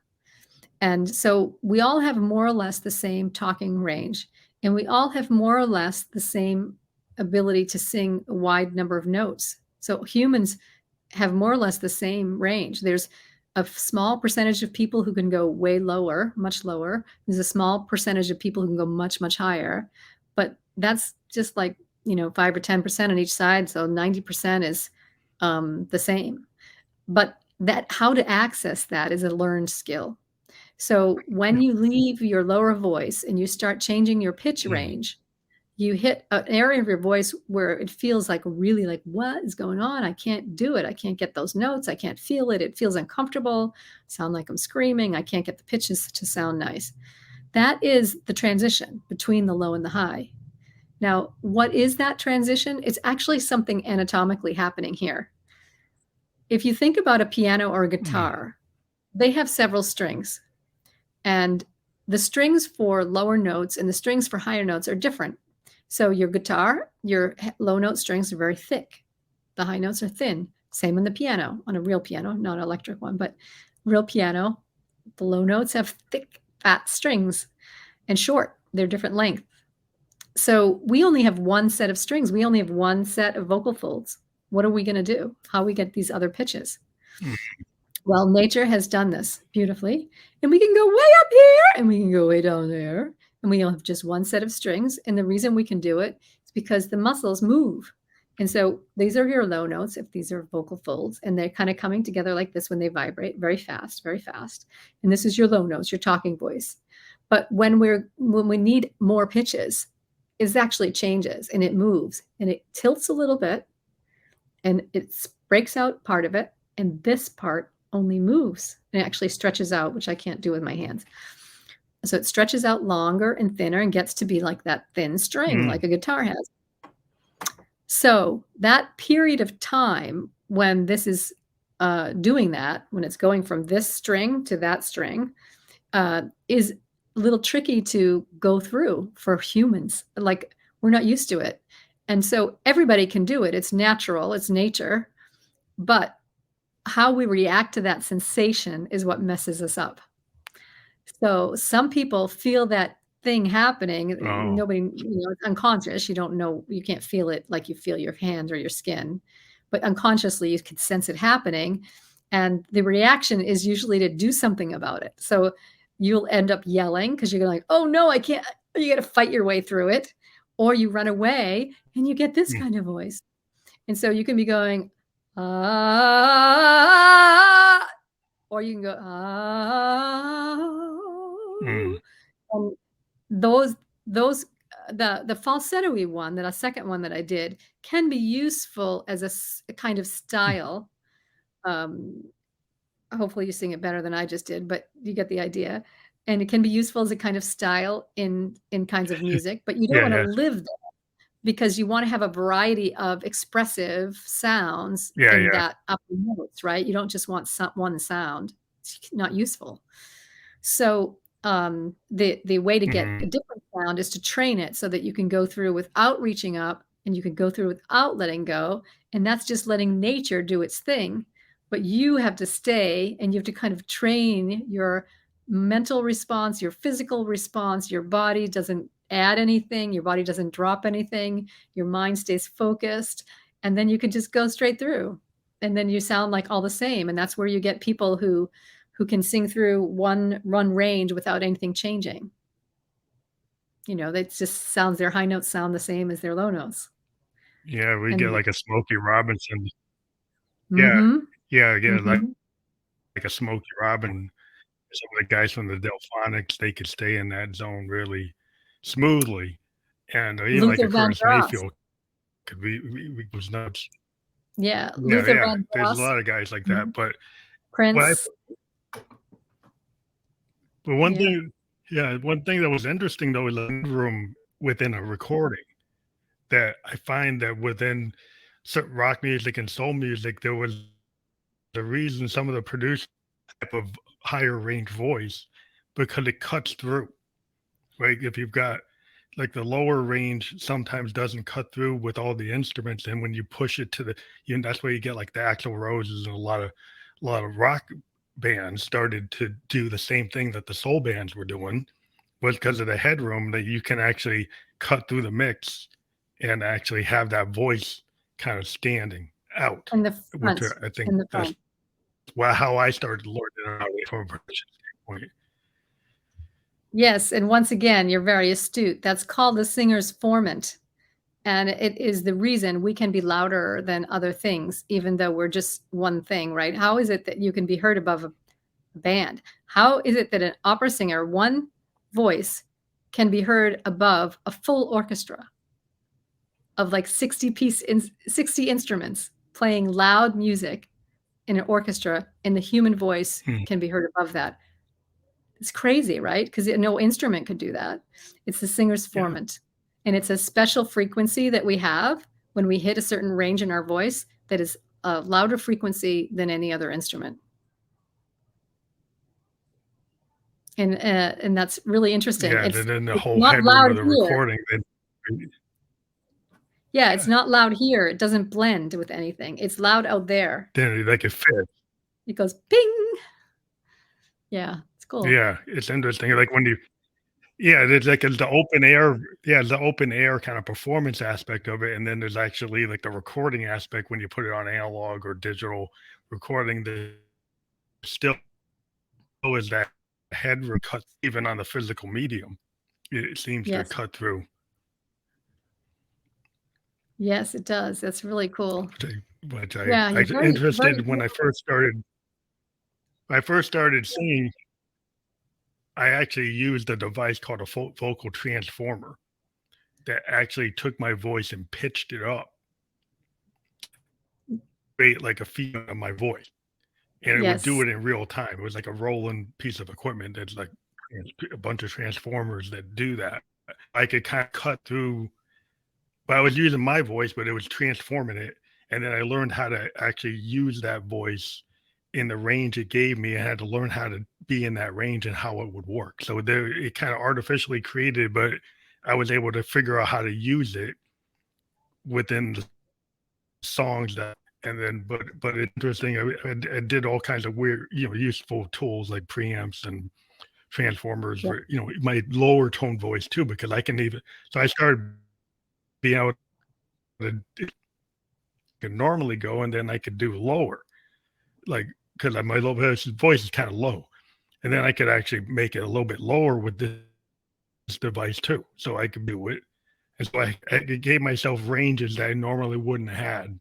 And so we all have more or less the same talking range, and we all have more or less the same ability to sing a wide number of notes. So humans have more or less the same range. There's a small percentage of people who can go way lower, much lower. There's a small percentage of people who can go much, much higher. But that's just like, 5 or 10% on each side. So 90% is the same. But that how to access that is a learned skill. So when you leave your lower voice and you start changing your pitch Mm. range, you hit an area of your voice where it feels like really like, what is going on? I can't do it. I can't get those notes. I can't feel it. It feels uncomfortable. Sound like I'm screaming. I can't get the pitches to sound nice. That is the transition between the low and the high. Now, what is that transition? It's actually something anatomically happening here. If you think about a piano or a guitar, they have several strings. And the strings for lower notes and the strings for higher notes are different. So your guitar, your low note strings are very thick. The high notes are thin. Same on the piano, on a real piano, not an electric one, but real piano, the low notes have thick, fat strings and short. They're different length. So we only have one set of strings. We only have one set of vocal folds. What are we going to do? How we get these other pitches? Well, nature has done this beautifully, and we can go way up here and we can go way down there, and we have just one set of strings. And the reason we can do it is because the muscles move. And so these are your low notes, if these are vocal folds, and they're kind of coming together like this when they vibrate very fast, very fast. And this is your low notes, your talking voice. But when we need more pitches, it actually changes and it moves and it tilts a little bit and it breaks out part of it. And this part only moves and it actually stretches out, which I can't do with my hands. So it stretches out longer and thinner and gets to be like that thin string, like a guitar has. So that period of time when this is doing that, when it's going from this string to that string, is a little tricky to go through for humans. Like, we're not used to it. And so everybody can do it. It's natural, it's nature. But how we react to that sensation is what messes us up. So some people feel that thing happening. Nobody, it's unconscious. You don't know, you can't feel it like you feel your hands or your skin, but unconsciously you can sense it happening. And the reaction is usually to do something about it. So you'll end up yelling because you're like, oh no, I can't. You got to fight your way through it. Or you run away and you get this kind of voice. And so you can be going, ah, or you can go, ah. And the falsetto-y one, that a second one that I did, can be useful as a kind of style. Hopefully you sing it better than I just did, but you get the idea. And it can be useful as a kind of style in kinds of music, but you don't want to live there because you want to have a variety of expressive sounds in that upper notes, right? You don't just want one sound. It's not useful. So the way to get a different sound is to train it so that you can go through without reaching up and you can go through without letting go. And that's just letting nature do its thing. But you have to stay and you have to kind of train your mental response, your physical response. Your body doesn't add anything. Your body doesn't drop anything. Your mind stays focused. And then you can just go straight through. And then you sound like all the same. And that's where you get people who can sing through one run range without anything changing. You know, that just sounds, their high notes sound the same as their low notes. Yeah, we get like a Smokey Robinson. Mm-hmm. Like a Smokey Robinson. Some of the guys from the Delphonics, they could stay in that zone really smoothly. And even like a Curtis Mayfield could we was nuts. Yeah, Luther Vandross. There's a lot of guys like that, but Prince. But one thing that was interesting though is the room within a recording that I find that within certain rock music and soul music, there was the reason some of the producers type of higher range voice because it cuts through. Right? If you've got like the lower range sometimes doesn't cut through with all the instruments, and when you push it to that's where you get like the Axl Roses and a lot of rock bands started to do the same thing that the soul bands were doing, was because of the headroom that you can actually cut through the mix and actually have that voice kind of standing out. In the front. Which I think that's how I started learning out from a production standpoint. Yes, and once again, you're very astute. That's called the singer's formant. And it is the reason we can be louder than other things, even though we're just one thing, right? How is it that you can be heard above a band? How is it that an opera singer, one voice, can be heard above a full orchestra of like 60 instruments playing loud music in an orchestra, and the human voice can be heard above that? It's crazy, right? Because no instrument could do that. It's the singer's Yeah. formant. And it's a special frequency that we have when we hit a certain range in our voice that is a louder frequency than any other instrument. And that's really interesting. Yeah, and then the It's whole not headroom loud of the here. recording, Yeah, it's not loud here. It doesn't blend with anything. It's loud out there. then they could fit. It goes ping. Yeah, it's cool. Yeah, it's interesting. Like when you, yeah, there's like the open air, yeah, the open air kind of performance aspect of it, and then there's actually like the recording aspect when you put it on analog or digital recording. The still is that headroom cut even on the physical medium. It seems to Yes. cut through. Yes, it does. That's really cool. But Yeah, I you're very interested when I first started singing. I actually used a device called a vocal transformer that actually took my voice and pitched it up, create like a feed of my voice, and it would do yes. it in real time. It was like a rolling piece of equipment that's like a bunch of transformers that do that. I could kind of cut through. But I was using my voice, but it was transforming it, and then I learned how to actually use that voice in the range it gave me. I had to learn how to be in that range and how it would work. So there, it kind of artificially created, but I was able to figure out how to use it within the songs that. And then, but it's interesting. I did all kinds of weird, useful tools like preamps and transformers Yeah. for my lower tone voice too, because I can even. So I started being able to could normally go, and then I could do lower, like because my low voice is kind of low, and then I could actually make it a little bit lower with this device too, so I could do it. And so I gave myself ranges that I normally wouldn't have had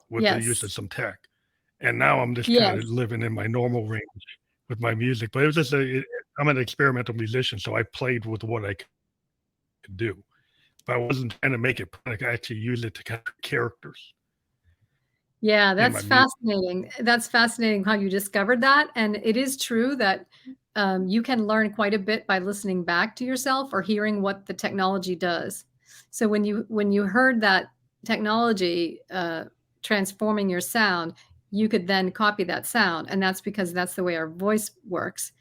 with the use Yes. of some tech. And now I'm just kind of Yes. living in my normal range with my music. But it was just I'm an experimental musician, so I played with what I could do. But I wasn't trying to make it. I actually use it to kind of characters Yeah, in my that's music. fascinating. That's fascinating how you discovered that, and it is true that, you can learn quite a bit by listening back to yourself or hearing what the technology does. So when you heard that technology, transforming your sound, you could then copy that sound, and that's because that's the way our voice works.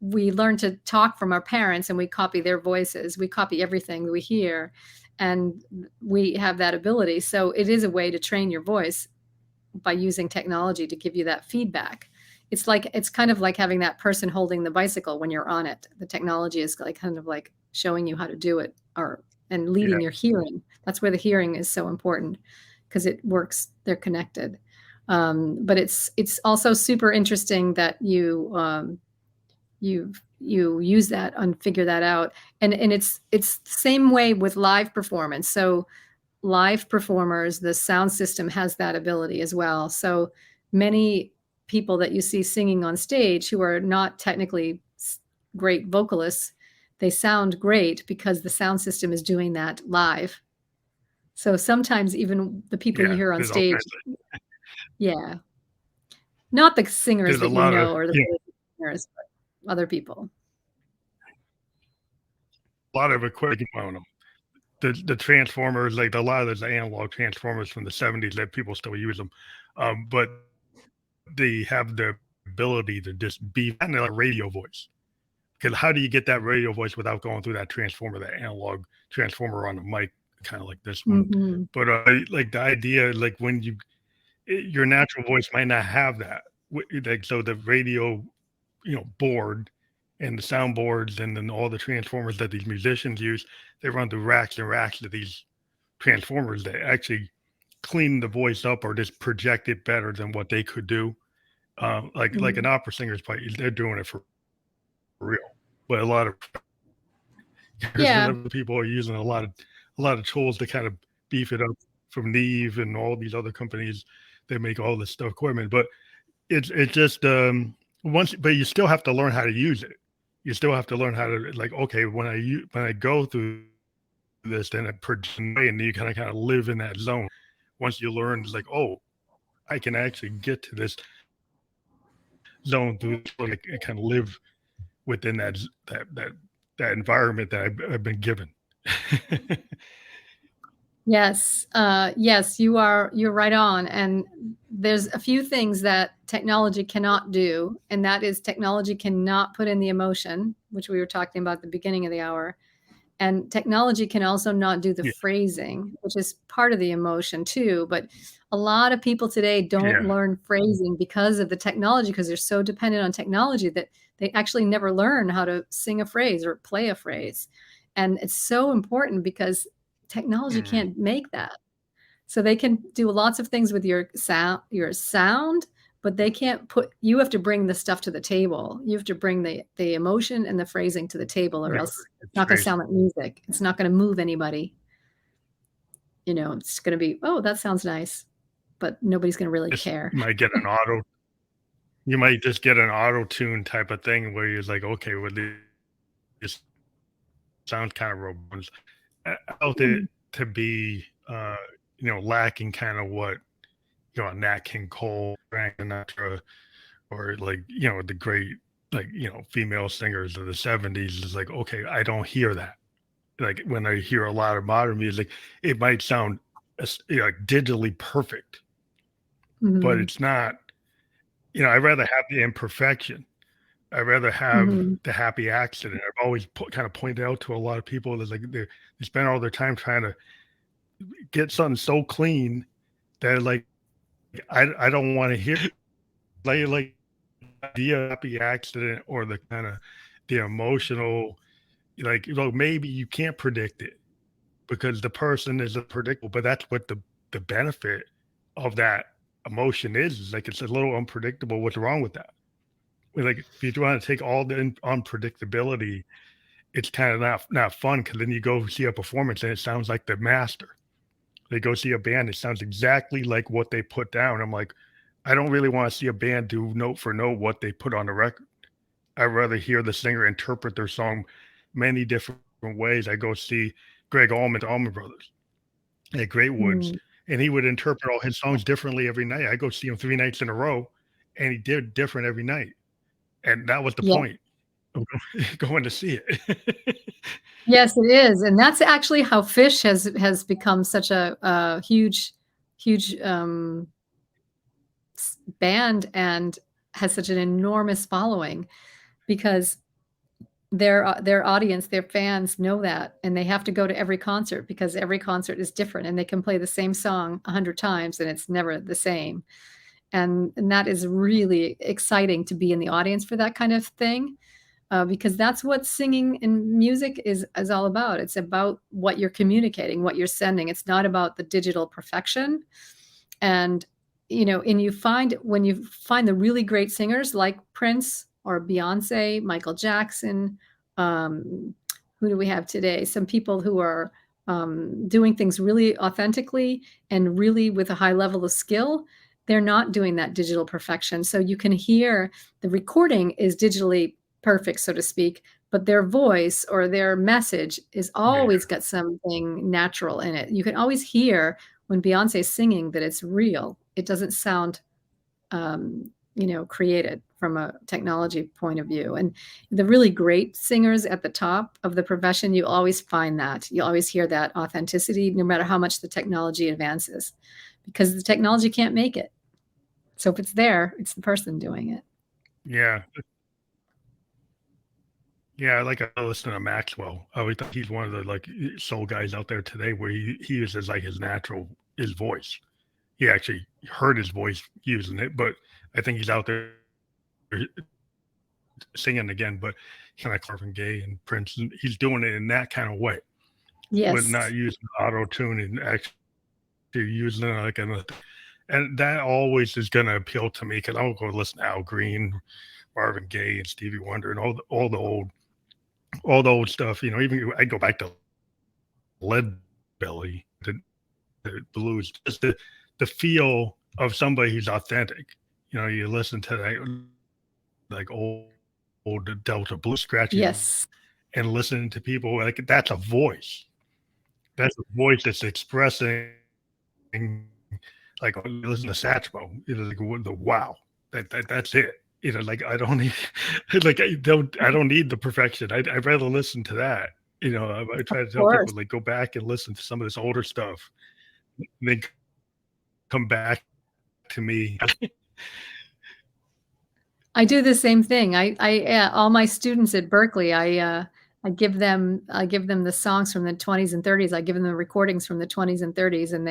We learn to talk from our parents, and we copy their voices. We copy everything we hear, and we have that ability. So it is a way to train your voice by using technology to give you that feedback. It's kind of like having that person holding the bicycle when you're on it. The technology is like kind of like showing you how to do it and Yeah, leading your hearing. That's where the hearing is so important because it works. They're connected. But it's also super interesting that you use that and figure that out. And it's the same way with live performance. So live performers, the sound system has that ability as well. So many people that you see singing on stage who are not technically great vocalists, they sound great because the sound system is doing that live. So sometimes even the people you yeah. hear on There's all stage, kinds of yeah, not the singers there's a that you lot of know or the singers, but other people. equipment on them. The transformers, like a lot of those analog transformers from the 70s that people still use them. But they have the ability to just be kind of like radio voice. Because how do you get that radio voice without going through that transformer, that analog transformer on the mic, kind of like this one? Mhm. But like the idea, like when your natural voice might not have that. Like so, the radio, board and the soundboards and then all the transformers that these musicians use, they run through racks and racks of these transformers that actually clean the voice up or just project it better than what they could do. Like an Mm. opera singer's probably they're doing it for real, but a lot of Yeah. people are using a lot of tools to kind of beef it up from Neve and all these other companies that make all this stuff equipment. But it's just once, but you still have to learn how to use it. You still have to learn how to like okay when I go through this, then it projects away, and you kind of live in that zone. Once you learn, like oh, I can actually get to this zone through like kind of live within that environment that I've been given. Yes, yes, you're right on, and there's a few things that technology cannot do, and that is technology cannot put in the emotion, which we were talking about at the beginning of the hour, and technology can also not do the Yeah, phrasing, which is part of the emotion too, but a lot of people today don't yeah, learn phrasing because of the technology, because 'cause they're so dependent on technology that they actually never learn how to sing a phrase or play a phrase, and it's so important because technology mm, can't make that. So they can do lots of things with your sound, but they can't put you have to bring the stuff to the table. You have to bring the emotion and the phrasing to the table, or yeah, else it's it's not gonna phrasing. sound like music. It's not gonna move anybody. You know, it's gonna be, "Oh, that sounds nice," but nobody's gonna really Just care. you might get an auto. You might just get an auto tune type of thing where you're like, okay, well, this sounds kind of robust. I felt it Mm, to be, lacking kind of what Nat King Cole, Frank Sinatra, or like the great female singers of the '70s. Is like, okay, I don't hear that. Like when I hear a lot of modern music, it might sound like digitally perfect, but mhm, it's not. I'd rather have the imperfection. I'd rather have mhm, the happy accident. I've always kind of pointed out to a lot of people that like they spend all their time trying to get something so clean that like I don't want to hear like the happy accident or the kind of the emotional like maybe you can't predict it because the person is unpredictable, but that's what the benefit of that emotion is like it's a little unpredictable. What's wrong with that? Like if you want to take all the unpredictability, it's kind of not fun because then you go see a performance and it sounds like the master. They go see a band, it sounds exactly like what they put down. I'm like, I don't really want to see a band do note for note what they put on the record. I'd rather hear the singer interpret their song many different ways. I go see Greg Allman's Allman Brothers at Great Woods, mm. and he would interpret all his songs differently every night. I go see him 3 nights in a row, and he did different every night. And that was the Yeah. point of going to see it. Yes, it is, and that's actually how Fish has become such a huge huge, band and has such an enormous following because their audience, their fans know that, and they have to go to every concert because every concert is different, and they can play the same song 100 times, and it's never the same, and that is really exciting to be in the audience for that kind of thing, because that's what singing and music is all about. It's about what you're communicating, what you're sending. It's not about the digital perfection. And and you find when you find the really great singers like Prince or Beyonce, Michael Jackson, um, who do we have today? Some people who are doing things really authentically and really with a high level of skill. They're not doing that digital perfection. So you can hear the recording is digitally perfect, so to speak, but their voice or their message is Yeah, always got something natural in it. You can always hear when Beyonce's singing that it's real. It doesn't sound, created from a technology point of view. And the really great singers at the top of the profession, you always find that. You always hear that authenticity, no matter how much the technology advances, because the technology can't make it. So if it's there, it's the person doing it. yeah, yeah. Like I listen to Maxwell. I always thought he's one of the like soul guys out there today, where he uses like his voice. He actually heard his voice using it, but I think he's out there singing again. But kind of Marvin Gaye and Prince, and he's doing it in that kind of way, with not Yes. using auto tune and actually using it like and that always is going to appeal to me because I'll go listen to Al Green, Marvin Gaye, and Stevie Wonder, and all the old stuff. Even I go back to Lead Belly, the blues, just the feel of somebody who's authentic. You listen to that like old Delta blues scratching Yes. and listening to people like that's a voice. That's a voice that's expressing like listen to Satchmo. It's like the wow. That's it. Like I don't need, like I don't need the perfection. I'd rather listen to that. I try to Of tell people course. like go back and listen to some of this older stuff, and then come back to me. I do the same thing. All my students at Berkeley, I give them the songs from the 20s and 30s. I give them the recordings from the 20s and 30s, and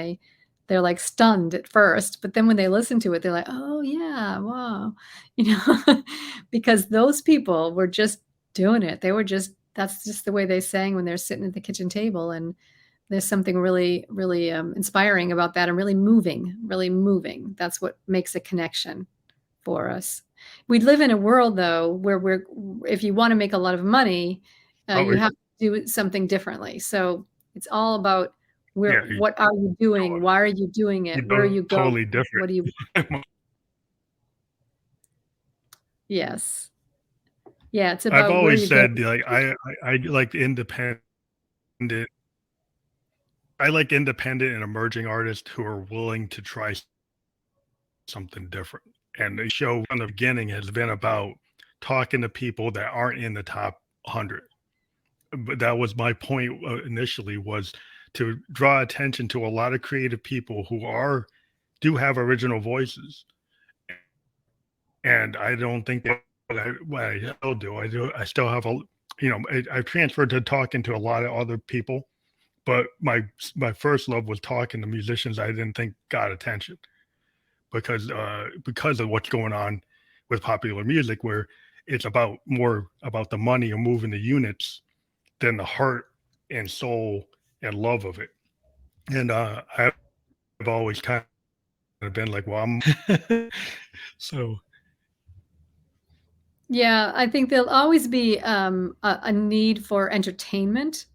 they're like stunned at first, but then when they listen to it, they're like, "Oh yeah, wow," you know, because those people were just doing it. That's just the way they sang when they're sitting at the kitchen table, and there's something really, really inspiring about that, and really moving, really moving. That's what makes a connection for us. We live in a world though where if you want to make a lot of money, Oh you have to do something differently. So it's all about yeah, what are you doing? Why are you doing it? Where are you're you going? totally different. What do you Yes. Yeah, it's I've about where always you go. said like I like independent. I like independent and emerging artists who are willing to try something different. And the show from the beginning has been about talking to people that aren't in the top 100. But that was my point initially, was to draw attention to a lot of creative people who are do have original voices. And I don't think that what I still do. I still have I've transferred to talking to a lot of other people, but my first love was talking to musicians I didn't think got attention, because of what's going on with popular music, where it's about more about the money and moving the units than the heart and soul and love of it. And I've always kind of been like, well, I'm so Yeah, I think there'll always be a need for entertainment.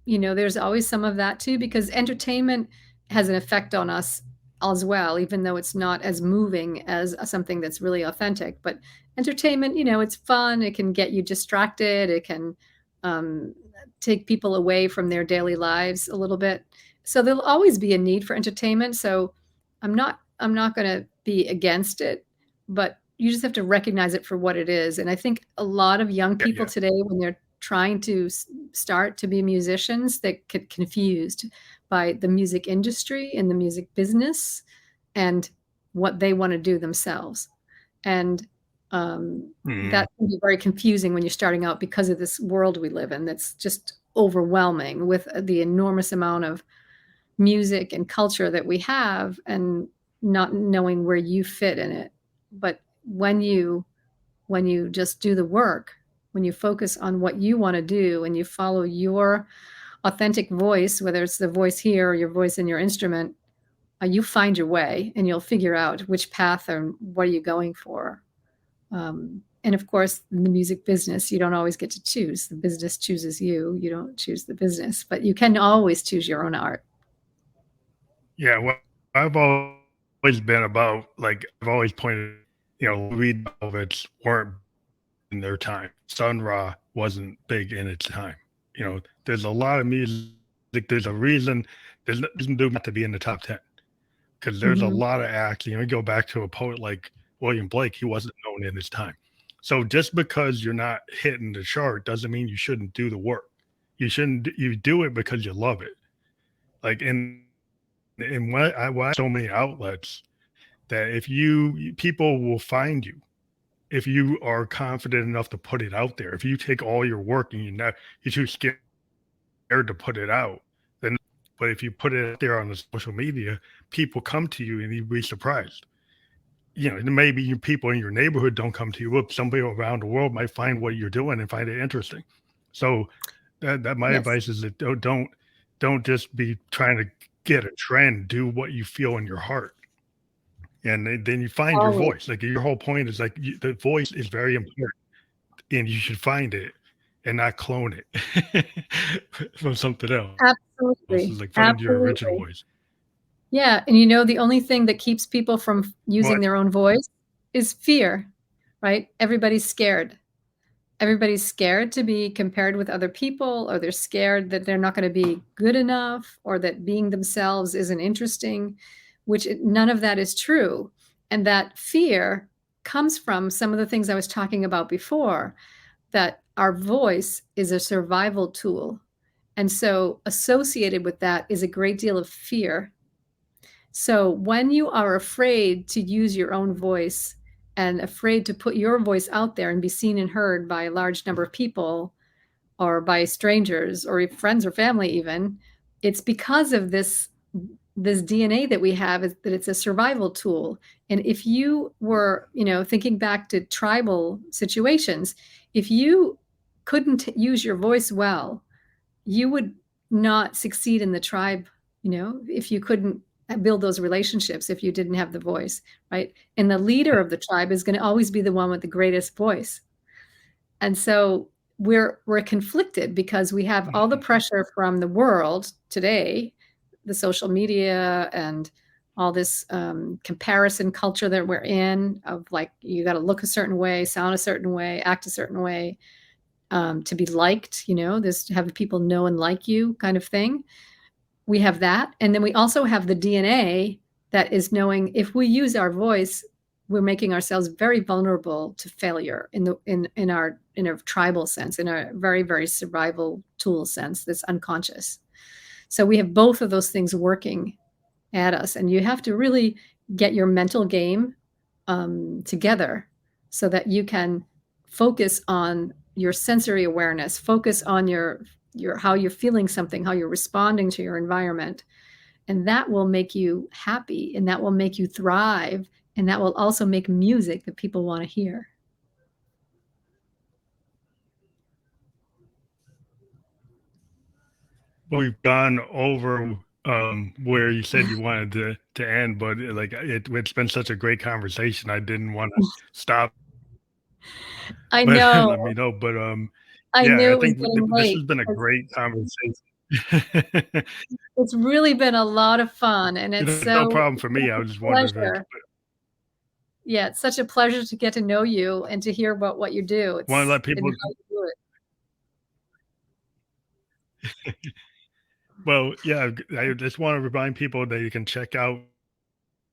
There's always some of that too, because entertainment has an effect on us as well, even though it's not as moving as something that's really authentic. But entertainment, it's fun. It can get you distracted. It can um, take people away from their daily lives a little bit. So there'll always be a need for entertainment. So I'm not going to be against it, but you just have to recognize it for what it is. And I think a lot of young yeah, people yeah. today, when they're trying to start to be musicians, they get confused by the music industry and the music business and what they want to do themselves. And Mm, that can be very confusing when you're starting out, because of this world we live in that's just overwhelming with the enormous amount of music and culture that we have, and not knowing where you fit in it. But when you just do the work, when you focus on what you want to do and you follow your authentic voice, whether it's the voice here or your voice in your instrument, you find your way and you'll figure out which path and what are you going for. And of course, in the music business, you don't always get to choose. The business chooses you. You don't choose the business, but you can always choose your own art. yeah, well, I've always been about like I've always pointed, Reed Velvets weren't in their time. Sun Ra wasn't big in its time. There's a lot of music. There's a reason. There's no reason not to be in the top 10, because there's a Mhm. lot of acts. You go back to a poet like William Blake. He wasn't known in his time. So just because you're not hitting the chart doesn't mean you shouldn't do the work. You shouldn't. You do it because you love it. Like and what I watch so many outlets that if people will find you if you are confident enough to put it out there. If you take all your work and you're too scared to put it out, then but if you put it out there on the social media, people come to you and you'd be surprised. Maybe people in your neighborhood don't come to you, but somebody around the world might find what you're doing and find it interesting. So that my Yes, advice is that don't just be trying to get a trend. Do what you feel in your heart, and then you find your always. voice. Like your whole point is like the voice is very important, and you should find it and not clone it from something else. It's Absolutely. like find your original Absolutely. voice. Yeah, and the only thing that keeps people from using What? their own voice is fear, right? Everybody's scared. Everybody's scared to be compared with other people, or they're scared that they're not gonna be good enough, or that being themselves isn't interesting, none of that is true. And that fear comes from some of the things I was talking about before, that our voice is a survival tool. And so associated with that is a great deal of fear. So when you are afraid to use your own voice and afraid to put your voice out there and be seen and heard by a large number of people or by strangers or friends or family even, it's because of this DNA that we have, is that it's a survival tool. And if you were, thinking back to tribal situations, if you couldn't use your voice well, you would not succeed in the tribe, if you couldn't build those relationships, if you didn't have the voice, right? And the leader of the tribe is going to always be the one with the greatest voice. And so we're conflicted because we have all the pressure from the world today, the social media and all this comparison culture that we're in, of like, you got to look a certain way, sound a certain way, act a certain way, to be liked, this have people know and like you kind of thing. We have that. And then we also have the DNA that is knowing if we use our voice, we're making ourselves very vulnerable to failure in our tribal sense, in a very, very survival tool sense that's unconscious. So we have both of those things working at us, and you have to really get your mental game together so that you can focus on your sensory awareness, focus on your how you're feeling something, how you're responding to your environment. And that will make you happy, and that will make you thrive, and that will also make music that people want to hear. We've gone over where you said you wanted to end, but like it's been such a great conversation. I didn't want to stop, I but know. let me know. But I yeah, knew I it was think getting this late. has been a great conversation. It's really been a lot of fun, and it's No so problem for me. I was just wondering if pleasure. Yeah, it's such a pleasure to get to know you and to hear about what you do. want to It's let and people. how you do it. Well, yeah, I just want to remind people that you can check out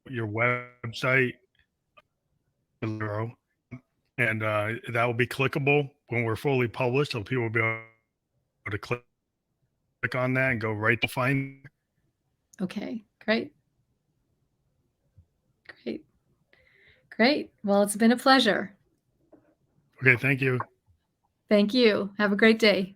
your website, Balliro, and that will be clickable when we're fully published, so people will be able to click on that and go right to find. Okay, great. Great. Great. Well, it's been a pleasure. Okay, thank you. Thank you. Have a great day.